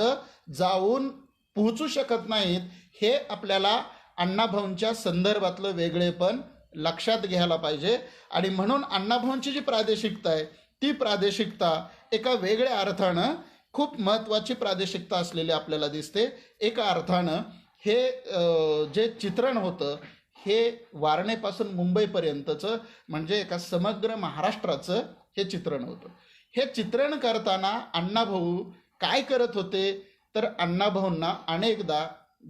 जाऊन पोहोचू शकत नाहीत. हे आपल्याला अण्णाभाऊंच्या संदर्भातलं वेगळेपण लक्षात घ्यायला पाहिजे. आणि म्हणून अण्णाभाऊंची जी प्रादेशिकता आहे ती प्रादेशिकता एका वेगळ्या अर्थानं खूप महत्त्वाची प्रादेशिकता असलेली आपल्याला दिसते. एका अर्थानं हे जे चित्रण होतं हे वारणेपासून मुंबईपर्यंतचं, म्हणजे एका समग्र महाराष्ट्राचं हे चित्रण होतं. हे चित्रण करताना अण्णाभाऊ काय करत होते तर अण्णाभाऊंना अनेकदा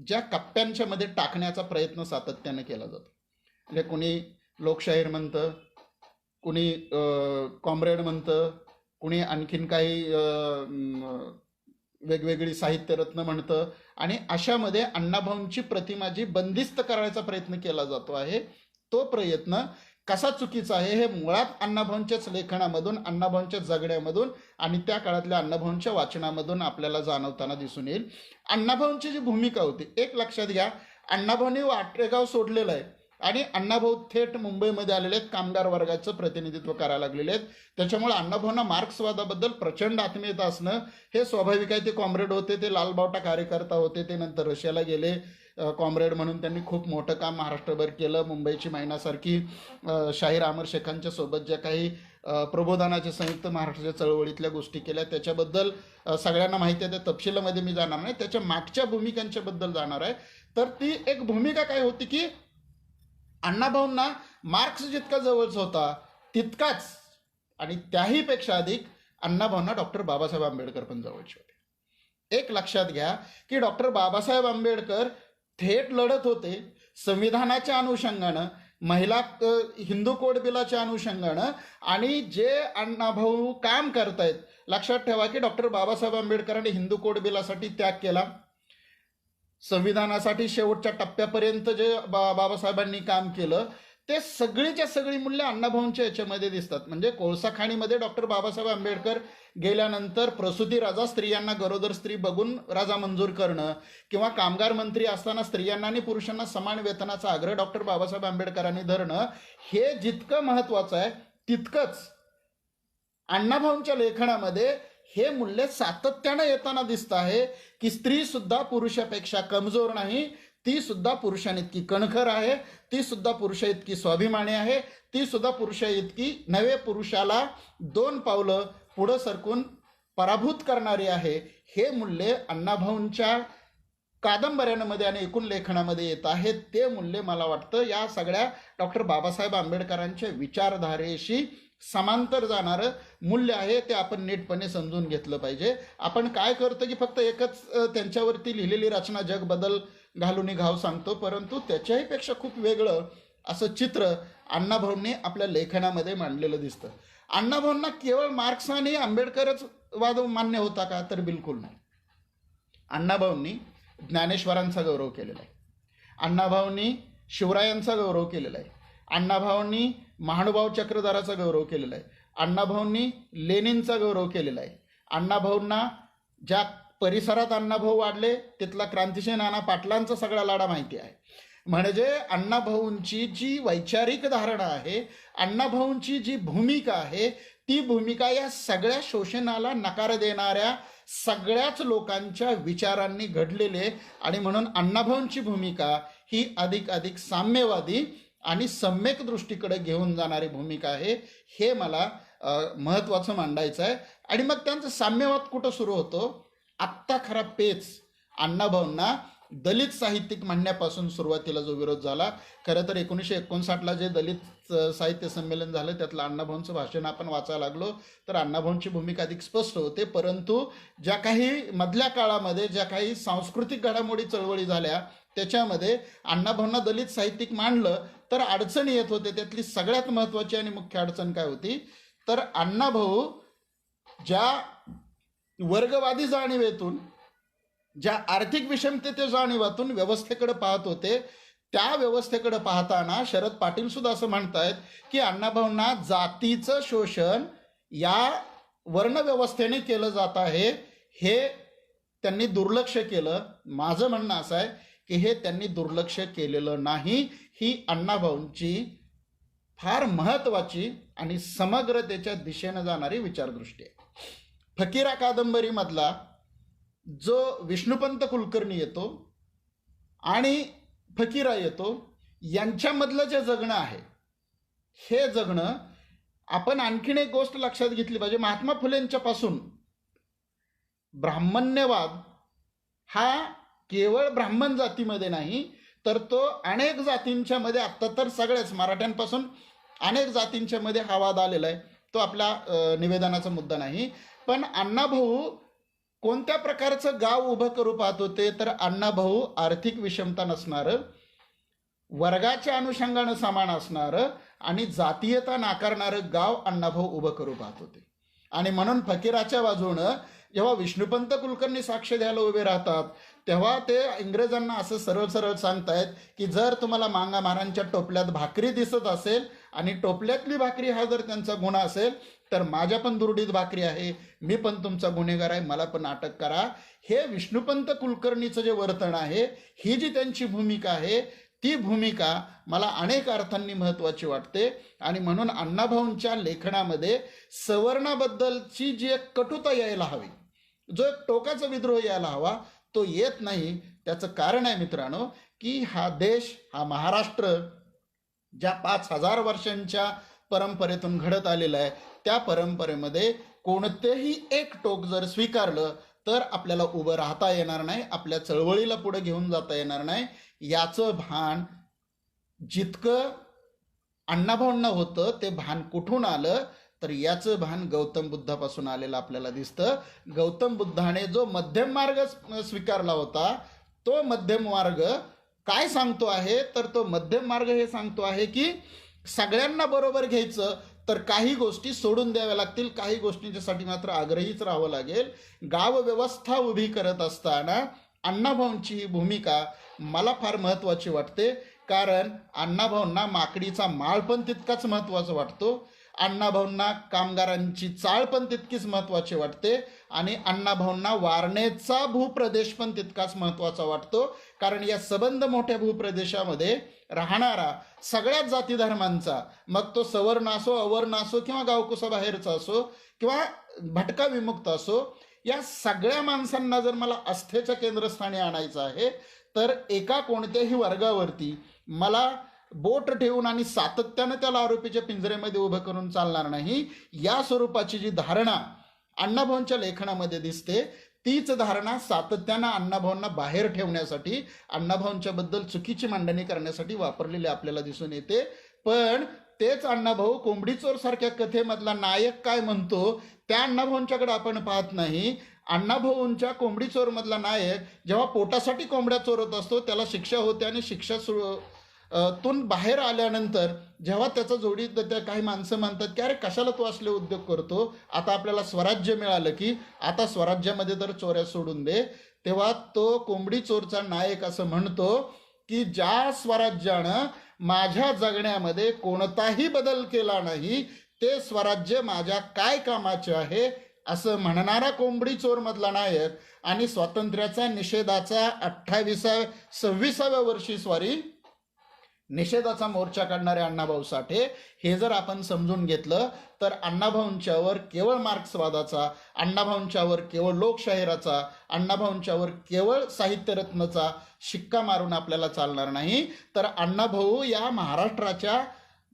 ज्या कप्प्यांच्या मध्ये टाकण्याचा प्रयत्न सातत्याने केला जातो. म्हणजे कुणी लोकशाहीर म्हणतं, कुणी कॉम्रेड म्हणतं, कुणी आणखीन काही वेगवेगळी साहित्यरत्न म्हणतं. आणि अशामध्ये अण्णाभाऊंची प्रतिमा जी बंदिस्त करायचा प्रयत्न केला जातो आहे, तो प्रयत्न कसा चुकीचा आहे हे मुळात अण्णाभाऊंच्याच लेखनामधून, अण्णाभाऊंच्या जगण्यामधून आणि त्या काळातल्या अण्णाभाऊंच्या वाचनामधून आपल्याला जाणवताना दिसून येईल. अण्णाभाऊंची जी भूमिका होती, एक लक्षात घ्या, अण्णाभाऊंनी वाटेगाव सोडलेलं आहे आणि अण्णाभाऊ थेट मुंबईमध्ये आलेले आहेत, कामगार वर्गाचं प्रतिनिधित्व करायला लागलेले आहेत. त्याच्यामुळे अण्णाभाऊंना मार्क्सवादाबद्दल प्रचंड आत्मीयता असणं हे स्वाभाविक आहे. ते कॉम्रेड होते, ते लालबावटा कार्यकर्ता होते, ते नंतर रशियाला गेले कॉम्रेड म्हणून, त्यांनी खूप मोठं काम महाराष्ट्रभर केलं. मुंबईची मैनासारखी शाहीर अमर शेखांच्या सोबत ज्या काही प्रबोधनाच्या संयुक्त महाराष्ट्राच्या चळवळीतल्या गोष्टी केल्या त्याच्याबद्दल सगळ्यांना माहिती आहे. त्या तपशिलामध्ये मी जाणार नाही, त्याच्या मागच्या भूमिकांच्या बद्दल जाणार आहे. तर ती एक भूमिका काय होती की अण्णाभाऊंना मार्क्स जितका जवळचा होता तितकाच आणि त्याहीपेक्षा अधिक अण्णाभाऊंना डॉक्टर बाबासाहेब आंबेडकर पण जवळचे होते. एक लक्षात घ्या की डॉक्टर बाबासाहेब आंबेडकर थेट लढत होते संविधानाच्या अनुषंगानं, महिला हिंदू कोड बिलाच्या अनुषंगानं. आणि जे अण्णाभाऊ काम करतायत, लक्षात ठेवा की डॉक्टर बाबासाहेब आंबेडकरांनी हिंदू कोड बिलासाठी त्याग केला, संविधानासाठी शेवटच्या टप्प्यापर्यंत जे बाबासाहेबांनी काम केलं, ते सगळीच्या सगळी मूल्य अण्णाभाऊंच्या याच्यामध्ये दिसतात. म्हणजे कोळसा खाणीमध्ये डॉक्टर बाबासाहेब आंबेडकर गेल्यानंतर प्रसूती रजा, स्त्रियांना गरोदर स्त्री बघून रजा मंजूर करणं, किंवा कामगार मंत्री असताना स्त्रियांना आणि पुरुषांना समान वेतनाचा आग्रह डॉक्टर बाबासाहेब आंबेडकरांनी धरणं, हे जितकं महत्त्वाचं आहे तितकंच अण्णाभाऊंच्या लेखनामध्ये हे मूल्य सातत्यानं येताना दिसत आहे की स्त्री सुद्धा पुरुषापेक्षा कमजोर नाही, ती सुद्धा पुरुषांइतकी कणखर आहे, ती सुद्धा पुरुषा इतकी स्वाभिमानी आहे, ती सुद्धा पुरुषा इतकी नवे पुरुषाला 2 पावलं पुढं सरकून पराभूत करणारी आहे. हे मूल्य अण्णाभाऊंच्या कादंबऱ्यांमध्ये आणि एकूण लेखनामध्ये येत आहे. ते मूल्य मला वाटतं या सगळ्या डॉक्टर बाबासाहेब आंबेडकरांच्या विचारधारेशी समांतर जाणारं मूल्य आहे. ते आपण नीटपणे समजून घेतलं पाहिजे. आपण काय करतो की फक्त एकच त्यांच्यावरती लिहिलेली रचना जग बदल घालून घाव सांगतो, परंतु त्याच्याही पेक्षा खूप वेगळं असं चित्र अण्णाभाऊंनी आपल्या लेखनामध्ये मांडलेलं दिसतं. अण्णाभाऊंना केवळ मार्क्स आणि आंबेडकरच वाद मान्य होता का? तर बिलकुल नाही. अण्णाभाऊंनी ज्ञानेश्वरांचा गौरव केलेला आहे, अण्णाभाऊंनी शिवरायांचा गौरव केलेला आहे, अण्णाभाऊंनी महानुभाव चक्रधराचा गौरव केलेला आहे, अण्णाभाऊंनी लेनिनचा गौरव केलेला आहे. अण्णाभाऊंना ज्या परिसरात अण्णाभाऊ वाढले तिथला क्रांतिसिंह नाना पाटलांचा सगळा लाडा माहिती आहे. म्हणजे अण्णाभाऊंची जी वैचारिक धारणा आहे, अण्णाभाऊंची जी भूमिका आहे, ती भूमिका या सगळ्या शोषणाला नकार देणाऱ्या सगळ्याच लोकांच्या विचारांनी घडलेली आहे. आणि म्हणून अण्णाभाऊंची भूमिका ही अधिक साम्यवादी आणि सम्यक दृष्टीकडे घेऊन जाणारी भूमिका आहे. हे मला महत्त्वाचं मांडायचं आहे. आणि मग त्यांचा साम्यवाद कुठं सुरू होतो? आत्ता खरा पेच अण्णाभाऊंना दलित साहित्यिक म्हणण्यापासून सुरुवातीला जो विरोध झाला. खरं तर 1959ला जे दलित साहित्य संमेलन झालं त्यातलं अण्णाभाऊंचं भाषण आपण वाचायला लागलो तर अण्णाभाऊंची भूमिका अधिक स्पष्ट होते. परंतु ज्या काही मधल्या काळामध्ये ज्या काही सांस्कृतिक घडामोडी चळवळी झाल्या त्याच्यामध्ये अण्णाभाऊंना दलित साहित्यिक मांडलं तर अडचणी येत होते. त्यातली सगळ्यात महत्त्वाची आणि मुख्य अडचण काय होती? तर अण्णाभाऊ ज्या वर्गवादी जाणीवेतून, ज्या आर्थिक विषमतेच्या जाणीवातून व्यवस्थेकडे पाहत होते, त्या व्यवस्थेकडे पाहताना शरद पाटील सुद्धा असं म्हणतायत की अण्णाभाऊंना जातीचं शोषण या वर्णव्यवस्थेने केलं जात आहे, हे त्यांनी दुर्लक्ष केलं. माझं म्हणणं असं आहे की हे त्यांनी दुर्लक्ष केलेलं नाही. ही अण्णाभाऊंची फार महत्त्वाची आणि समग्रतेच्या दिशेनं जाणारी विचारदृष्टी आहे. फकीरा कादंबरीमधला जो विष्णुपंत कुलकर्णी येतो आणि फकीरा येतो यांच्यामधलं जे जगणं आहे, हे जगणं आपण आणखीन एक गोष्ट लक्षात घेतली पाहिजे. महात्मा फुलेंच्यापासून ब्राह्मण्यवाद हा केवळ ब्राह्मण जातीमध्ये नाही तर तो अनेक जातींच्या मध्ये, आत्ता तर सगळ्याच मराठ्यांपासून अनेक जातींच्या मध्ये हा वाद आलेला आहे. तो आपल्या निवेदनाचा मुद्दा नाही. पण अण्णाभाऊ कोणत्या प्रकारचं गाव उभं करू पाहत होते? तर अण्णाभाऊ आर्थिक विषमता नसणारं, वर्गाच्या अनुषंगानं समान असणारं आणि जातीयता नाकारणारं गाव अण्णाभाऊ उभं करू पाहत होते. आणि म्हणून फकीराच्या बाजूनं जेव्हा विष्णुपंत कुलकर्णी साक्ष द्यायला उभे राहतात तेव्हा ते इंग्रजांना असं सरळ सांगतायत की जर तुम्हाला मांगा महाराजांच्या टोपल्यात भाकरी दिसत असेल आणि टोपल्यातली भाकरी हा जर त्यांचा गुन्हा असेल तर माझ्या पण दुर्डीत भाकरी आहे, मी पण तुमचा गुन्हेगार आहे, मला पण अटक करा. हे विष्णुपंत कुलकर्णीचं जे वर्तन आहे, ही जी त्यांची भूमिका आहे, ती भूमिका मला अनेक अर्थांनी महत्त्वाची वाटते. आणि म्हणून अण्णाभाऊंच्या लेखनामध्ये सवर्णाबद्दलची जी एक कटुता यायला हवी, जो एक टोकाचा विद्रोह यायला हवा, तो येत नाही. त्याचं कारण आहे मित्रांनो की हा देश, हा महाराष्ट्र ज्या 5000 वर्षांच्या परंपरेतून घडत आलेला आहे, त्या परंपरेमध्ये कोणतेही एक टोक जर स्वीकारलं तर आपल्याला उभं राहता येणार नाही, आपल्या चळवळीला पुढे घेऊन जाता येणार नाही. याचं भान जितकं अण्णाभाऊंना होतं ते भान कुठून आलं? तर याचं भान गौतम बुद्धापासून आलेलं आपल्याला दिसतं. गौतम बुद्धाने जो मध्यम मार्ग स्वीकारला होता, तो मध्यम मार्ग काय सांगतो आहे? तर तो मध्यम मार्ग हे सांगतो आहे की सगळ्यांना बरोबर घ्यायचं तर काही गोष्टी सोडून द्याव्या लागतील, काही गोष्टींच्यासाठी मात्र आग्रहीच राहावं लागेल. गाव व्यवस्था उभी करत असताना अण्णाभाऊंची ही भूमिका मला फार महत्त्वाची वाटते. कारण अण्णाभाऊंना माकडीचा माळ पण तितकाच महत्त्वाचा वाटतो, अण्णाभाऊंना कामगारांची चाळ पण तितकीच महत्त्वाची वाटते आणि अण्णाभाऊंना वारणेचा भूप्रदेश पण तितकाच महत्त्वाचा वाटतो. कारण या सबंध मोठ्या भूप्रदेशामध्ये राहणारा सगळ्याच जाती धर्मांचा, मग तो सवर्ण असो, अवर्ण असो किंवा गावकुसा बाहेरचा असो किंवा भटका विमुक्त असो, या सगळ्या माणसांना जर मला आस्थेच्या केंद्रस्थानी आणायचं आहे तर एका कोणत्याही वर्गावरती मला बोट ठेवून आणि सातत्यानं त्याला आरोपीच्या पिंजऱ्यामध्ये उभं करून चालणार नाही. या स्वरूपाची जी धारणा अण्णाभाऊंच्या लेखनामध्ये दिसते, तीच धारणा सातत्यानं अण्णाभाऊंना बाहेर ठेवण्यासाठी, अण्णाभाऊंच्या बद्दल चुकीची मांडणी करण्यासाठी वापरलेली आपल्याला दिसून येते. पण तेच अण्णाभाऊ कोंबडी चोर सारख्या कथेमधला नायक काय म्हणतो त्या अण्णाभाऊंच्याकडे आपण पाहत नाही. अण्णाभाऊंच्या कोंबडी चोर मधला नायक जेव्हा पोटासाठी कोंबड्या चोरत असतो त्याला शिक्षा होते आणि शिक्षा तून बाहेर आल्यानंतर जेव्हा त्याचा जोडी त्या काही माणसं म्हणतात की अरे कशाला तू असले उद्योग करतो, आता आपल्याला स्वराज्य मिळालं की आता स्वराज्यामध्ये तर चोऱ्या सोडून दे, तेव्हा तो कोंबडी चोरचा नायक असं म्हणतो की ज्या स्वराज्यानं माझ्या जगण्यामध्ये कोणताही बदल केला नाही ते स्वराज्य माझ्या काय कामाचे आहे असं म्हणणारा कोंबडी चोर मधला नायक आणि स्वातंत्र्याचा निषेधाचा 26व्या वर्षी निषेधाचा मोर्चा काढणारे अण्णाभाऊ साठे हे जर आपण समजून घेतलं तर अण्णाभाऊंच्यावर केवळ मार्क्सवादाचा, अण्णाभाऊंच्यावर केवळ लोकशाहीराचा, अण्णाभाऊंच्यावर केवळ साहित्यरत्नचा शिक्का मारून आपल्याला चालणार नाही. तर अण्णाभाऊ या महाराष्ट्राच्या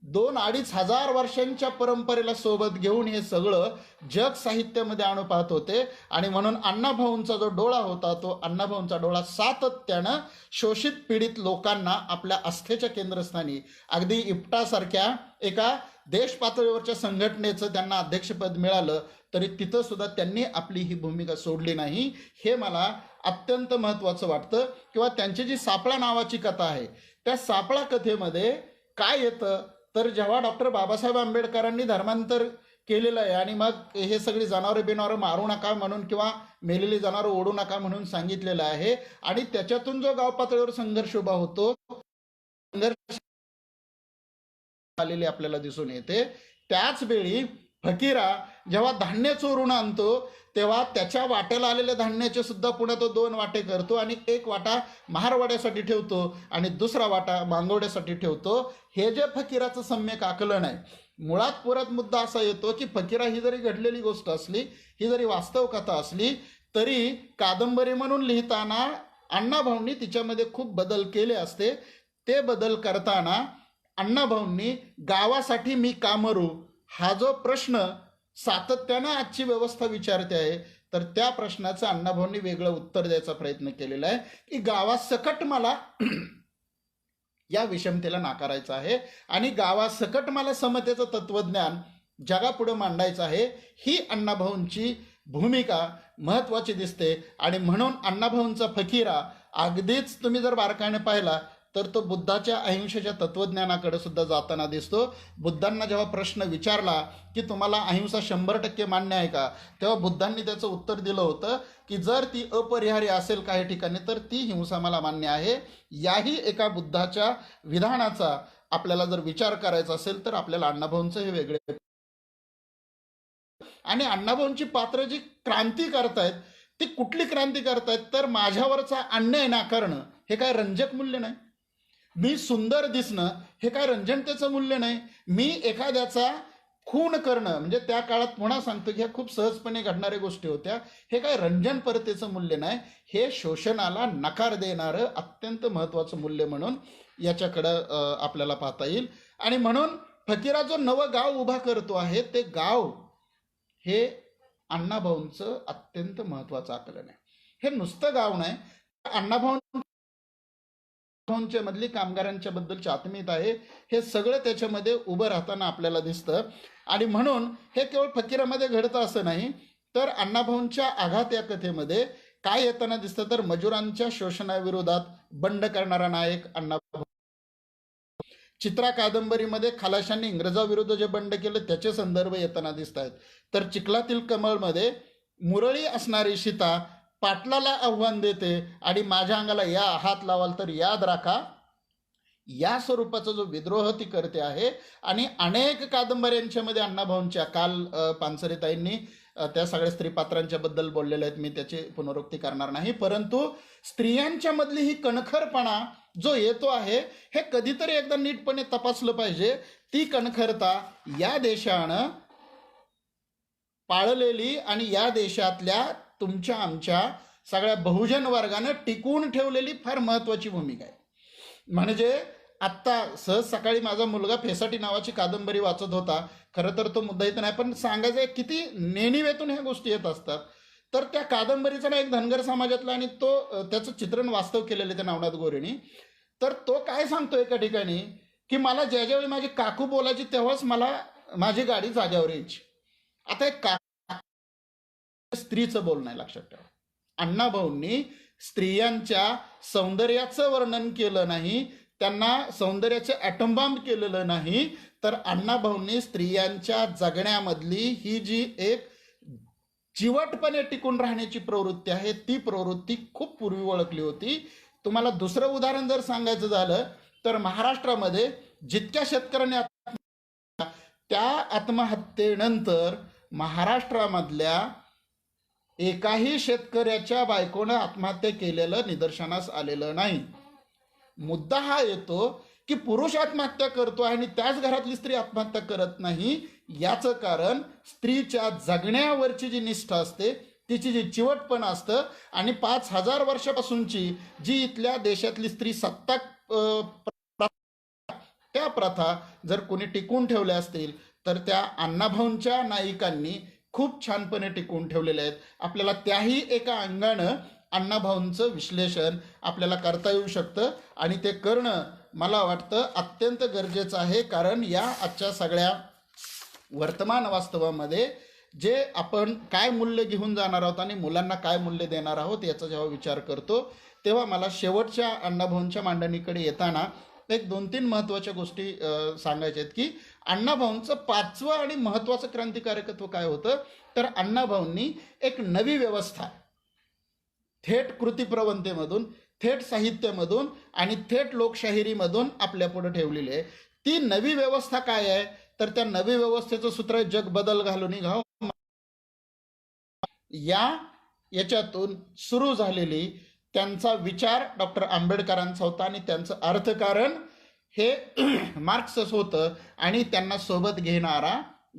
2-2.5 हजार वर्षांच्या परंपरेला सोबत घेऊन हे सगळं जग साहित्यामध्ये आणू पाहत होते. आणि म्हणून अण्णाभाऊंचा जो डोळा होता तो अण्णाभाऊंचा डोळा सातत्यानं शोषित पीडित लोकांना आपल्या आस्थेच्या केंद्रस्थानी, अगदी इप्टासारख्या एका देश पातळीवरच्या संघटनेचं त्यांना अध्यक्षपद मिळालं तरी तिथं सुद्धा त्यांनी आपली ही भूमिका सोडली नाही. हे मला अत्यंत महत्त्वाचं वाटतं. किंवा त्यांची जी सापळा नावाची कथा आहे त्या सापळा कथेमध्ये काय येतं तर जेव्हा डॉक्टर बाबासाहेब आंबेडकरांनी धर्मांतर केलेलं आहे आणि मग हे सगळी जनावरं बिनावरं मारू नका म्हणून किंवा मेलेली जनावरं ओढू नका म्हणून सांगितलेलं आहे आणि त्याच्यातून जो गाव पातळीवर संघर्ष उभा होतो, संघर्ष आलेली आपल्याला दिसून येते. त्याच वेळी फकीरा जेव्हा धान्य चोरून आणतो तेव्हा त्याच्या वाट्याला आलेल्या धान्याचे सुद्धा पुन्हा तो 2 वाटे करतो आणि एक वाटा महारवाड्यासाठी ठेवतो आणि दुसरा वाटा मांगवड्यासाठी ठेवतो. हे जे फकीराचं सम्यक आकलन आहे, मुळात परत मुद्दा असा येतो की फकीरा ही जरी घडलेली गोष्ट असली, ही जरी वास्तव कथा असली तरी कादंबरी म्हणून लिहिताना अण्णाभाऊंनी तिच्यामध्ये खूप बदल केले असते. ते बदल करताना अण्णाभाऊंनी गावासाठी मी का मरू हा जो प्रश्न सातत्यानं आजची व्यवस्था विचारते आहे तर त्या प्रश्नाचं अण्णाभाऊंनी वेगळं उत्तर द्यायचा प्रयत्न केलेला आहे की गावासकट मला या विषमतेला नाकारायचं आहे आणि गावासकट मला समतेचं तत्वज्ञान जगापुढे मांडायचं आहे. ही अण्णाभाऊंची भूमिका महत्त्वाची दिसते. आणि म्हणून अण्णाभाऊंचा फकीरा अगदीच तुम्ही जर बारकाईने पाहिला तर तो बुद्धाच्या अहिंसेच्या तत्वज्ञानाकडे सुद्धा जाताना दिसतो. बुद्धांना जेव्हा प्रश्न विचारला की तुम्हाला अहिंसा 100% मान्य आहे का, तेव्हा बुद्धांनी त्याचं उत्तर दिलं होतं की जर ती अपरिहार्य असेल काही ठिकाणी तर ती हिंसा मला मान्य आहे. याही एका बुद्धाच्या विधानाचा आपल्याला जर विचार करायचा असेल तर आपल्याला अण्णाभाऊंचं हे वेगळे आणि अण्णाभाऊंची पात्र जी क्रांती करतायत ती कुठली क्रांती करतायत तर माझ्यावरचा अन्याय नाकारणं हे काय रंजक मूल्य नाही. मी सुंदर दिसणं हे काय रंजनतेचं मूल्य नाही. मी एखाद्याचा खून करणं म्हणजे त्या काळात पुन्हा सांगतो की ह्या खूप सहजपणे घडणाऱ्या गोष्टी होत्या. हे काय रंजनपरतेचं मूल्य नाही. हे शोषणाला नकार देणारं अत्यंत महत्त्वाचं मूल्य म्हणून याच्याकडं आपल्याला पाहता येईल. आणि म्हणून फकीरा जो नवं गाव उभा करतो आहे ते गाव हे अण्णाभाऊंचं अत्यंत महत्त्वाचं आकलन आहे. हे नुसतं गाव नाही, अण्णाभाऊंच्या मधली कामगारांच्या बद्दलची आत्मीयता आहे, हे सगळं त्याच्यामध्ये उभं राहताना आपल्याला दिसतं. आणि म्हणून हे केवळ फकीरामध्ये घडतं असं नाही तर अण्णाभाऊंच्या आघात या कथेमध्ये काय येताना दिसतं तर मजुरांच्या शोषणाविरोधात बंड करणारा नायक अण्णाभाऊ. चित्रा कादंबरीमध्ये खलाशांनी इंग्रजाविरुद्ध जे बंड केलं त्याचे संदर्भ येताना दिसत आहेत. तर चिखलातील कमळमध्ये मुरळी असणारी सीता पाटलाला आव्हान देते आणि माझ्या अंगाला या हात लावाल तर याद राखा, या स्वरूपाचा जो विद्रोह ती करते आहे. आणि अनेक कादंबऱ्यांच्यामध्ये अण्णाभाऊंच्या काल पानसरेताईंनी त्या सगळ्या स्त्रीपात्रांच्या बद्दल बोललेल्या आहेत, मी त्याची पुनरुक्ती करणार नाही. परंतु स्त्रियांच्या मधली ही कणखरपणा जो येतो आहे हे कधीतरी एकदा नीटपणे तपासलं पाहिजे. ती कणखरता या देशानं पाळलेली आणि या देशातल्या तुमच्या आमच्या सगळ्या बहुजन वर्गानं टिकवून ठेवलेली फार महत्त्वाची भूमिका आहे. म्हणजे आत्ता सहज सकाळी माझा मुलगा फेसाटी नावाची कादंबरी वाचत होता. खरं तर तो मुद्दा इथं नाही, पण सांगायचं किती नेणिवेतून ह्या गोष्टी येत असतात. तर त्या कादंबरीचा ना एक धनगर समाजातला आणि तो त्याचं चित्रण वास्तव केलेलं त्या नवनाथ गोरेनी. तर तो काय सांगतो एका ठिकाणी की मला ज्यावेळी माझी काकू बोलायची तेव्हाच मला माझी गाडी जाग्यावर यायची. आता एक स्त्रीचं बोलणं आहे, लक्षात ठेवा. अण्णाभाऊंनी स्त्रियांच्या सौंदर्याचं वर्णन केलं नाही त्यांना सौंदर्याचे ॲटमबॉम्ब केलेलं नाही, तर अण्णाभाऊंनी स्त्रियांच्या जगण्यामधली ही जी एक चिवटपणे टिकून राहण्याची प्रवृत्ती आहे, ती प्रवृत्ती खूप पूर्वी ओळखली होती. तुम्हाला दुसरं उदाहरण जर सांगायचं झालं तर महाराष्ट्रामध्ये जितक्या शेतकऱ्यांनी त्या आत्महत्येनंतर महाराष्ट्रामधल्या एकाही शेतकऱ्याच्या बायकोनं आत्महत्या केलेलं निदर्शनास आलेलं नाही. मुद्दा हा येतो की पुरुष आत्महत्या करतो आणि त्याच घरातली स्त्री आत्महत्या करत नाही. याचं कारण स्त्रीच्या जगण्यावरची जी निष्ठा असते, तिची जी चिवटपण असतं, आणि 5,000 वर्षापासूनची जी इथल्या देशातली स्त्री सत्ता त्या प्रथा जर कोणी टिकून ठेवल्या असतील तर त्या अण्णाभाऊंच्या नायिकांनी खूप छानपणे टिकवून ठेवलेले आहेत. आपल्याला त्याही एका अंगानं अण्णाभाऊंचं विश्लेषण आपल्याला करता येऊ शकतं आणि ते करणं मला वाटतं अत्यंत गरजेचं आहे. कारण या आजच्या सगळ्या वर्तमान वास्तवामध्ये जे आपण काय मूल्य घेऊन जाणार आहोत आणि मुलांना काय मूल्य देणार आहोत याचा जेव्हा विचार करतो तेव्हा मला शेवटच्या अण्णाभाऊंच्या मांडणीकडे येताना एक 2-3 महत्त्वाच्या गोष्टी सांगायच्या आहेत. की अण्णाभाऊंचं 5वं आणि महत्त्वाचं क्रांतिकारकत्व काय होतं, तर अण्णाभाऊंनी एक नवी व्यवस्था थेट कृतीप्रवणतेमधून, थेट साहित्यामधून आणि थेट लोकशाहिरीमधून आपल्यापुढे ठेवलेली आहे. ती नवी व्यवस्था काय आहे, तर त्या नवी व्यवस्थेचं सूत्र आहे जग बदल घालून घाव. याच्यातून सुरू झालेली त्यांचा विचार डॉक्टर आंबेडकरांचा होता आणि त्यांचं अर्थकारण हे मार्क्सच होतं आणि त्यांना सोबत घेणारा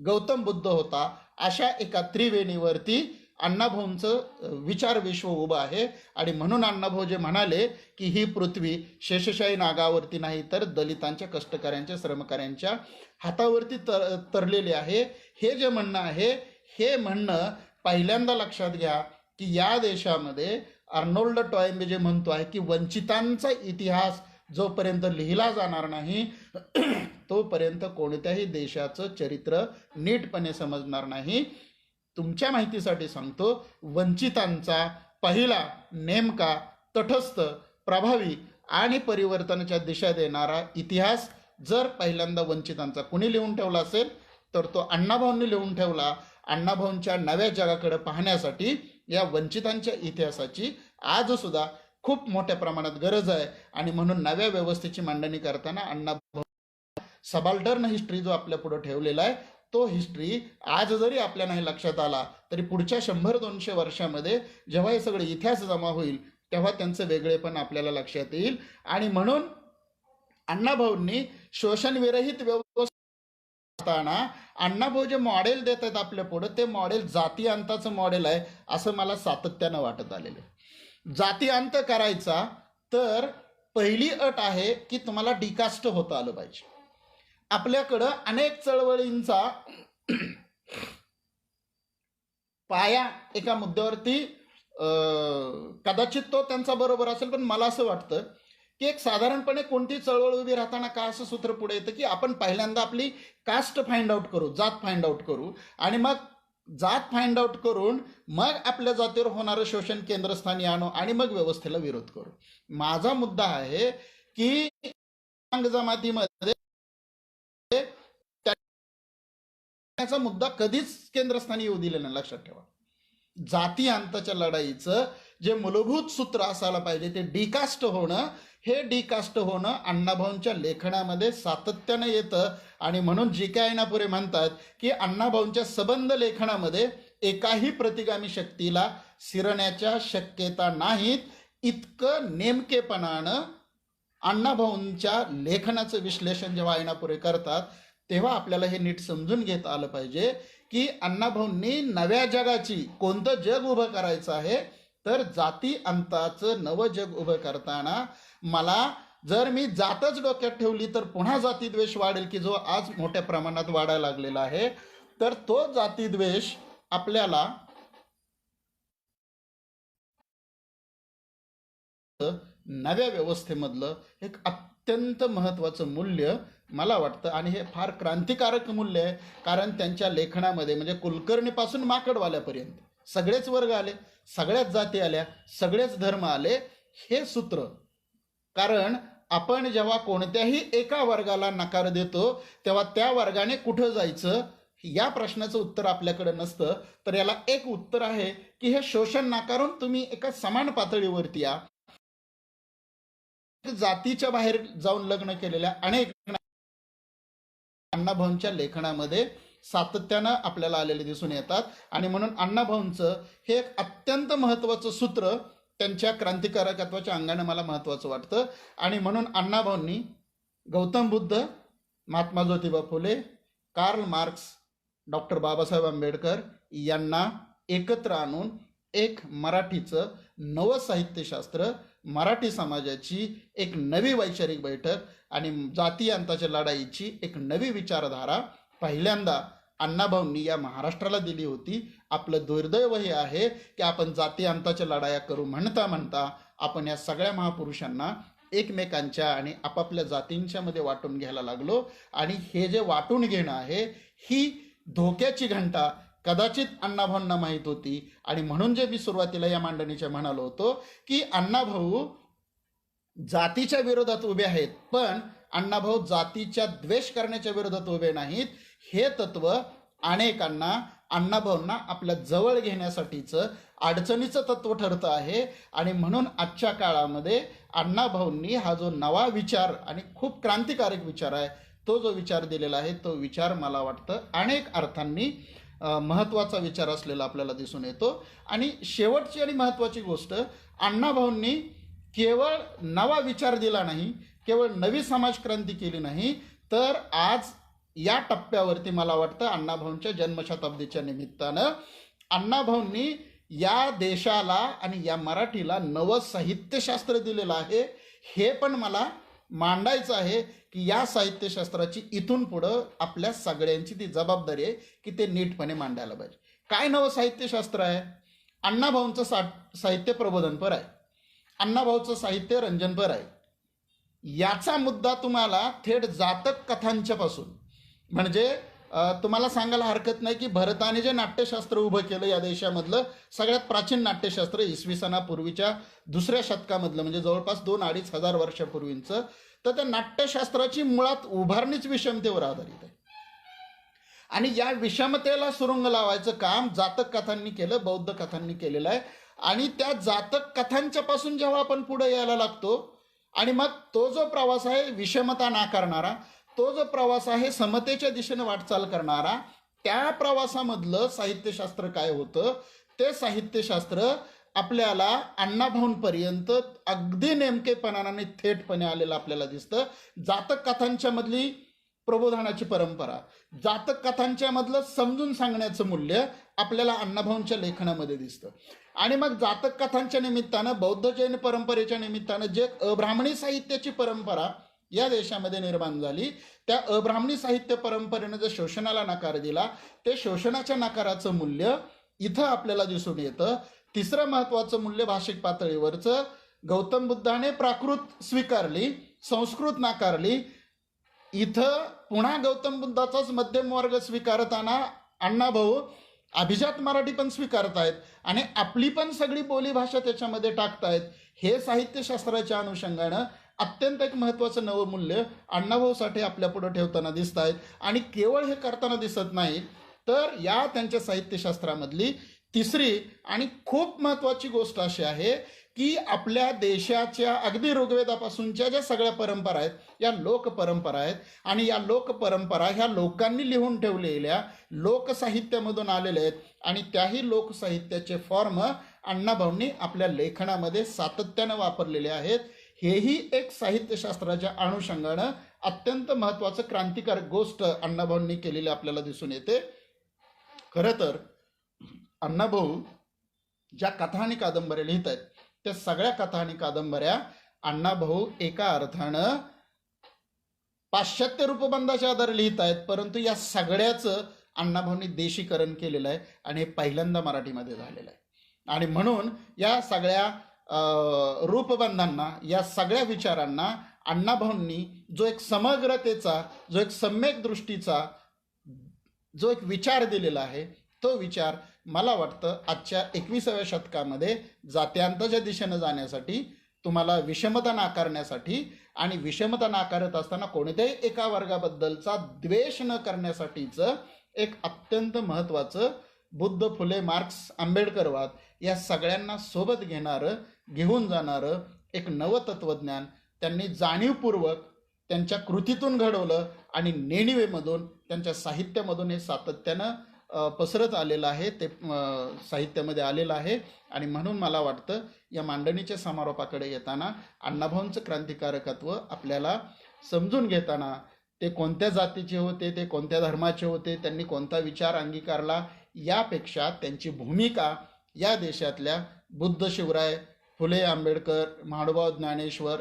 गौतम बुद्ध होता. अशा एका त्रिवेणीवरती अण्णाभाऊंचं विचार विश्व उभं आहे. आणि म्हणून अण्णाभाऊ जे म्हणाले की ही पृथ्वी शेषशाही नागावरती नाही तर दलितांच्या, कष्टकऱ्यांच्या, श्रमकाऱ्यांच्या हातावरती तरलेली आहे. हे जे म्हणणं आहे, हे म्हणणं पहिल्यांदा लक्षात घ्या की या देशामध्ये अर्नोल्ड टॉयंबे जे म्हणतो आहे की वंचितांचा इतिहास जोपर्यंत लिहिला जाणार नाही तोपर्यंत कोणत्याही देशाचं चरित्र नीटपणे समजणार नाही. तुमच्या माहितीसाठी सांगतो, वंचितांचा पहिला, नेमका, तटस्थ, प्रभावी आणि परिवर्तनाच्या दिशा देणारा इतिहास जर पहिल्यांदा वंचितांचा कुणी लिहून ठेवला असेल तर तो अण्णाभाऊंनी लिहून ठेवला. अण्णाभाऊंच्या नव्या जगाकडे पाहण्यासाठी या वंचितांच्या इतिहासाची आजसुद्धा खूप मोठ्या प्रमाणात गरज आहे. आणि म्हणून नव्या व्यवस्थेची मांडणी करताना अण्णाभाऊ सबाल्टर्न हिस्ट्री जो आपल्या पुढे ठेवलेला आहे, तो हिस्ट्री आज जरी आपल्या नाही लक्षात आला तरी पुढच्या 100-200 वर्षामध्ये जेव्हा हे सगळे इतिहास जमा होईल तेव्हा त्यांचं वेगळेपण आपल्याला लक्षात येईल. आणि म्हणून अण्णाभाऊंनी शोषणविरहित व्यवस्था अण्णाभाऊ जे मॉडेल देत आहेत आपल्या पुढे, ते मॉडेल जाती अंताचं मॉडेल आहे असं मला सातत्यानं वाटत आलेलं आहे. जाती अंत करायचा तर पहिली अट आहे की तुम्हाला डिकास्ट होता आलं पाहिजे. आपल्याकडं अनेक चळवळींचा पाया एका मुद्द्यावरती कदाचित तो त्यांचा बरोबर असेल, पण मला असं वाटतं की एक साधारणपणे कोणती चळवळ उभी राहताना का असं सूत्र पुढे येतं की आपण पहिल्यांदा आपली कास्ट फाइंड आउट करू, जात फाइंड आउट करू, आणि मग जात फाइंड आउट करून मग आपल्या जातीवर होणारं शोषण केंद्रस्थानी आणू आणि मग व्यवस्थेला विरोध करू. माझा मुद्दा आहे की जमातीमध्ये त्याचा मुद्दा कधीच केंद्रस्थानी येऊ दिलेला नाही. लक्षात ठेवा, जाती अंताच्या लढाईचं जे मूलभूत सूत्र असायला पाहिजे ते डिकास्ट होणं, हे डिकास्ट होणं अण्णाभाऊंच्या लेखनामध्ये सातत्यानं येतं. आणि म्हणून जी काय अण्णापुरे म्हणतात की अण्णाभाऊंच्या सबंध लेखनामध्ये एकाही प्रतिगामी शक्तीला शिरण्याच्या शक्यता नाहीत. इतकं नेमकेपणानं अण्णाभाऊंच्या लेखनाचं विश्लेषण जेव्हा अण्णापुरे करतात तेव्हा आपल्याला हे नीट समजून घेता आलं पाहिजे की अण्णाभाऊंनी नव्या जगाची, कोणतं जग उभं करायचं आहे तर जाती अंताचं नवं जग उभं करताना मला जर मी जातच डोक्यात ठेवली तर पुन्हा जातीद्वेष वाढेल की जो आज मोठ्या प्रमाणात वाढायला लागलेला आहे. तर तो जातीद्वेष आपल्याला नव्या व्यवस्थेमधलं एक अत्यंत महत्त्वाचं मूल्य मला वाटतं. आणि हे फार क्रांतिकारक मूल्य आहे, कारण त्यांच्या लेखनामध्ये म्हणजे कुलकर्णीपासून माकडवाल्यापर्यंत सगळेच वर्ग आले, सगळ्याच जाती आल्या, सगळेच धर्म आले. हे सूत्र, कारण आपण जेव्हा कोणत्याही एका वर्गाला नकार देतो तेव्हा त्या वर्गाने कुठं जायचं या प्रश्नाचं उत्तर आपल्याकडे नसतं. तर याला एक उत्तर आहे की हे शोषण नाकारून तुम्ही एका समान पातळीवरती या. जातीच्या बाहेर जाऊन लग्न केलेल्या अनेक अण्णाभाऊंच्या लेखनामध्ये सातत्यानं आपल्याला आलेले दिसून येतात. आणि म्हणून अण्णाभाऊंचं हे एक अत्यंत महत्त्वाचं सूत्र त्यांच्या क्रांतिकारकत्वाच्या अंगाने मला महत्त्वाचं वाटतं. आणि म्हणून अण्णाभाऊंनी Gautam Buddh, Mahatma Jyotiba Phule, Karl Marx, doctor Babasaheb Ambedkar यांना एकत्र आणून एक मराठीचं नवं साहित्यशास्त्र, मराठी समाजाची एक नवी वैचारिक बैठक आणि जाती अंताच्या लढाईची एक नवी विचारधारा पहिल्यांदा अण्णाभाऊंनी या महाराष्ट्राला दिली होती. आपलं दुर्दैव हे आहे की आपण जाती अंताच्या लढाया करू म्हणता म्हणता आपण या सगळ्या महापुरुषांना एकमेकांच्या आणि आपापल्या जातींच्या मध्ये वाटून घ्यायला लागलो. आणि हे जे वाटून घेणं आहे ही धोक्याची घंटा कदाचित अण्णाभाऊंना माहीत होती. आणि म्हणून जे मी सुरुवातीला या मांडणीच्या म्हणालो होतो की अण्णाभाऊ जातीच्या विरोधात उभे आहेत, पण अण्णाभाऊ जातीच्या द्वेष करण्याच्या विरोधात उभे नाहीत. हे तत्व अनेकांना अण्णाभाऊंना आपल्या जवळ घेण्यासाठीचं अडचणीचं तत्व ठरतं आहे. आणि म्हणून आजच्या काळामध्ये अण्णाभाऊंनी हा जो नवा विचार आणि खूप क्रांतिकारक विचार आहे तो जो विचार दिलेला आहे तो विचार मला वाटतं अनेक अर्थांनी महत्त्वाचा विचार असलेला आपल्याला दिसून येतो. आणि शेवटची आणि महत्त्वाची गोष्ट, अण्णाभाऊंनी केवळ नवा विचार दिला नाही, केवळ नवी समाजक्रांती केली नाही, तर आज या टप्प्यावरती मला वाटतं अण्णाभाऊंच्या जन्मशताब्दीच्या निमित्तानं अण्णाभाऊंनी या देशाला आणि या मराठीला नवं साहित्यशास्त्र दिलेलं आहे. हे पण मला मांडायचं आहे की या साहित्यशास्त्राची इथून पुढं आपल्या सगळ्यांची ती जबाबदारी आहे की ते नीटपणे मांडायला पाहिजे. काय नवं साहित्यशास्त्र आहे? अण्णाभाऊंचं साहित्य प्रबोधनपर आहे, अण्णाभाऊचं साहित्य रंजनपर आहे. याचा मुद्दा तुम्हाला थेट जातक कथांच्या पासून, म्हणजे तुम्हाला सांगायला हरकत नाही की भरताने जे नाट्यशास्त्र उभं केलं या देशामधलं सगळ्यात प्राचीन नाट्यशास्त्र इसवी सनापूर्वीच्या दुसऱ्या शतकामधलं, म्हणजे जवळपास 2-2.5 हजार वर्षापूर्वींचं, तर त्या नाट्यशास्त्राची मुळात उभारणीच विषमतेवर आधारित आहे. आणि या विषमतेला सुरुंग लावायचं काम जातक कथांनी केलं, बौद्ध कथांनी केलेलं आहे. आणि त्या जातक कथांच्या पासून जेव्हा आपण पुढे यायला लागतो आणि मग तो जो प्रवास आहे विषमता नाकारणारा, तो जो प्रवास आहे समतेच्या दिशेने वाटचाल करणारा, त्या प्रवासामधलं साहित्यशास्त्र काय होतं ते साहित्यशास्त्र आपल्याला अण्णाभाऊंपर्यंत अगदी नेमकेपणाने थेटपणे आलेलं आपल्याला दिसतं. जातक कथांच्या मधली प्रबोधनाची परंपरा, जातक कथांच्या मधलं समजून सांगण्याचं मूल्य आपल्याला अण्णाभाऊंच्या लेखनामध्ये दिसतं. आणि मग जातक कथांच्या निमित्तानं बौद्ध जैन परंपरेच्या निमित्तानं जे अब्राह्मणी साहित्याची परंपरा या देशामध्ये निर्माण झाली, त्या अब्राह्मणी साहित्य परंपरेनं जे शोषणाला नकार दिला, ते शोषणाच्या नकाराचं मूल्य इथं आपल्याला दिसून येतं. तिसरं महत्त्वाचं मूल्य भाषिक पातळीवरचं, गौतम बुद्धाने प्राकृत स्वीकारली, संस्कृत नाकारली. इथं पुन्हा गौतम बुद्धाचाच मध्यम वर्ग स्वीकारताना अण्णाभाऊ अभिजात मराठी पण स्वीकारत आहेत आणि आपली पण सगळी बोलीभाषा त्याच्यामध्ये टाकतायत. हे साहित्यशास्त्राच्या अनुषंगानं अत्यंत एक महत्त्वाचं नवं मूल्य अण्णाभाऊसाठी आपल्यापुढे ठेवताना दिसत आहेत. आणि केवळ हे करताना दिसत नाही, तर या त्यांच्या साहित्यशास्त्रामधली तिसरी आणि खूप महत्त्वाची गोष्ट अशी आहे की आपल्या देशाच्या अगदी ऋग्वेदापासूनच्या ज्या सगळ्या परंपरा आहेत या लोकपरंपरा आहेत. आणि या लोकपरंपरा ह्या लोकांनी लिहून ठेवलेल्या लोकसाहित्यामधून आलेल्या आहेत. आणि त्याही लोकसाहित्याचे फॉर्म अण्णाभाऊंनी आपल्या लेखनामध्ये सातत्यानं वापरलेले आहेत. हेही एक साहित्यशास्त्राच्या अनुषंगानं अत्यंत महत्त्वाचं क्रांतिकारक गोष्ट अण्णाभाऊंनी केलेली आपल्याला दिसून येते. खरं तर अण्णाभाऊ ज्या कथा आणि कादंबऱ्या लिहित आहेत त्या सगळ्या कथा आणि कादंबऱ्या अण्णाभाऊ एका अर्थानं पाश्चात्य रूपबंधाच्या आधारे लिहित आहेत, परंतु या सगळ्याचं अण्णाभाऊंनी देशीकरण केलेलं आहे आणि हे पहिल्यांदा मराठीमध्ये झालेलं आहे. आणि म्हणून या सगळ्या रूपबंधांना, या सगळ्या विचारांना अण्णाभाऊंनी जो एक समग्रतेचा, जो एक सम्यक दृष्टीचा जो एक विचार दिलेला आहे, तो विचार मला वाटतं आजच्या 21व्या शतकामध्ये जात्यांताच्या दिशेनं जाण्यासाठी तुम्हाला विषमता नाकारण्यासाठी आणि विषमता नाकारत असताना कोणत्याही एका वर्गाबद्दलचा द्वेष न करण्यासाठीचं एक अत्यंत महत्त्वाचं बुद्ध, फुले, मार्क्स, आंबेडकरवाद या सगळ्यांना सोबत घेऊन जाणारं एक नवतत्वज्ञान त्यांनी जाणीवपूर्वक त्यांच्या कृतीतून घडवलं आणि नेणिवेमधून त्यांच्या साहित्यामधून हे सातत्यानं पसरत आलेलं आहे, ते साहित्यामध्ये आलेलं आहे. आणि म्हणून मला वाटतं या मांडणीच्या समारोपाकडे येताना अण्णाभाऊंचं क्रांतिकारकत्व आपल्याला समजून घेताना ते कोणत्या जातीचे होते, ते कोणत्या धर्माचे होते, त्यांनी कोणता विचार अंगीकारला, यापेक्षा त्यांची भूमिका या देशातल्या बुद्ध, शिवराय, फुले, आंबेडकर, महानुभाव ज्ञानेश्वर,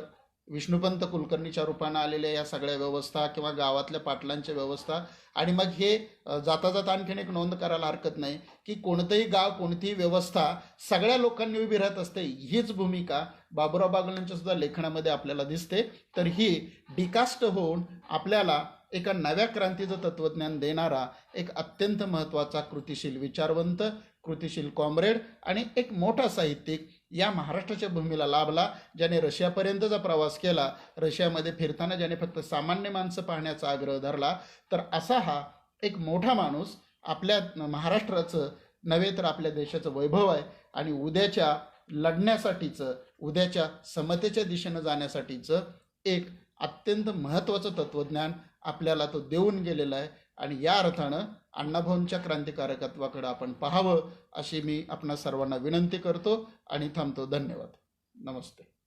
विष्णुपंत कुलकर्णीच्या रूपानं आलेल्या या सगळ्या व्यवस्था किंवा गावातल्या पाटलांच्या व्यवस्था. आणि मग हे जाता जाता आणखीन एक नोंद करायला हरकत नाही की कोणतंही गाव, कोणतीही व्यवस्था सगळ्या लोकांनी उभी राहत असते, हीच भूमिका बाबुराव बागलांच्या सुद्धा लेखनामध्ये आपल्याला दिसते. तर ही डिकास्ट होऊन आपल्याला एका नव्या क्रांतीचं तत्त्वज्ञान देणारा एक अत्यंत महत्त्वाचा कृतिशील विचारवंत, कृतिशील कॉम्रेड आणि एक मोठा साहित्यिक या महाराष्ट्राच्या भूमीला लाभला, ज्याने रशियापर्यंतचा प्रवास केला. रशियामध्ये फिरताना ज्याने फक्त सामान्य माणसं पाहण्याचा आग्रह धरला. तर असा हा एक मोठा माणूस आपल्या महाराष्ट्राचं नव्हे तर आपल्या देशाचं वैभव आहे. आणि उद्याच्या लढण्यासाठीचं, उद्याच्या समतेच्या दिशेनं जाण्यासाठीचं एक अत्यंत महत्त्वाचं तत्त्वज्ञान आपल्याला तो देऊन गेलेला आहे. आणि या अर्थानं अण्णाभाऊंच्या क्रांतिकारकत्वाकडे आपण पाहावं अशी मी आपणा सर्वांना विनंती करतो आणि थांबतो. धन्यवाद. नमस्ते.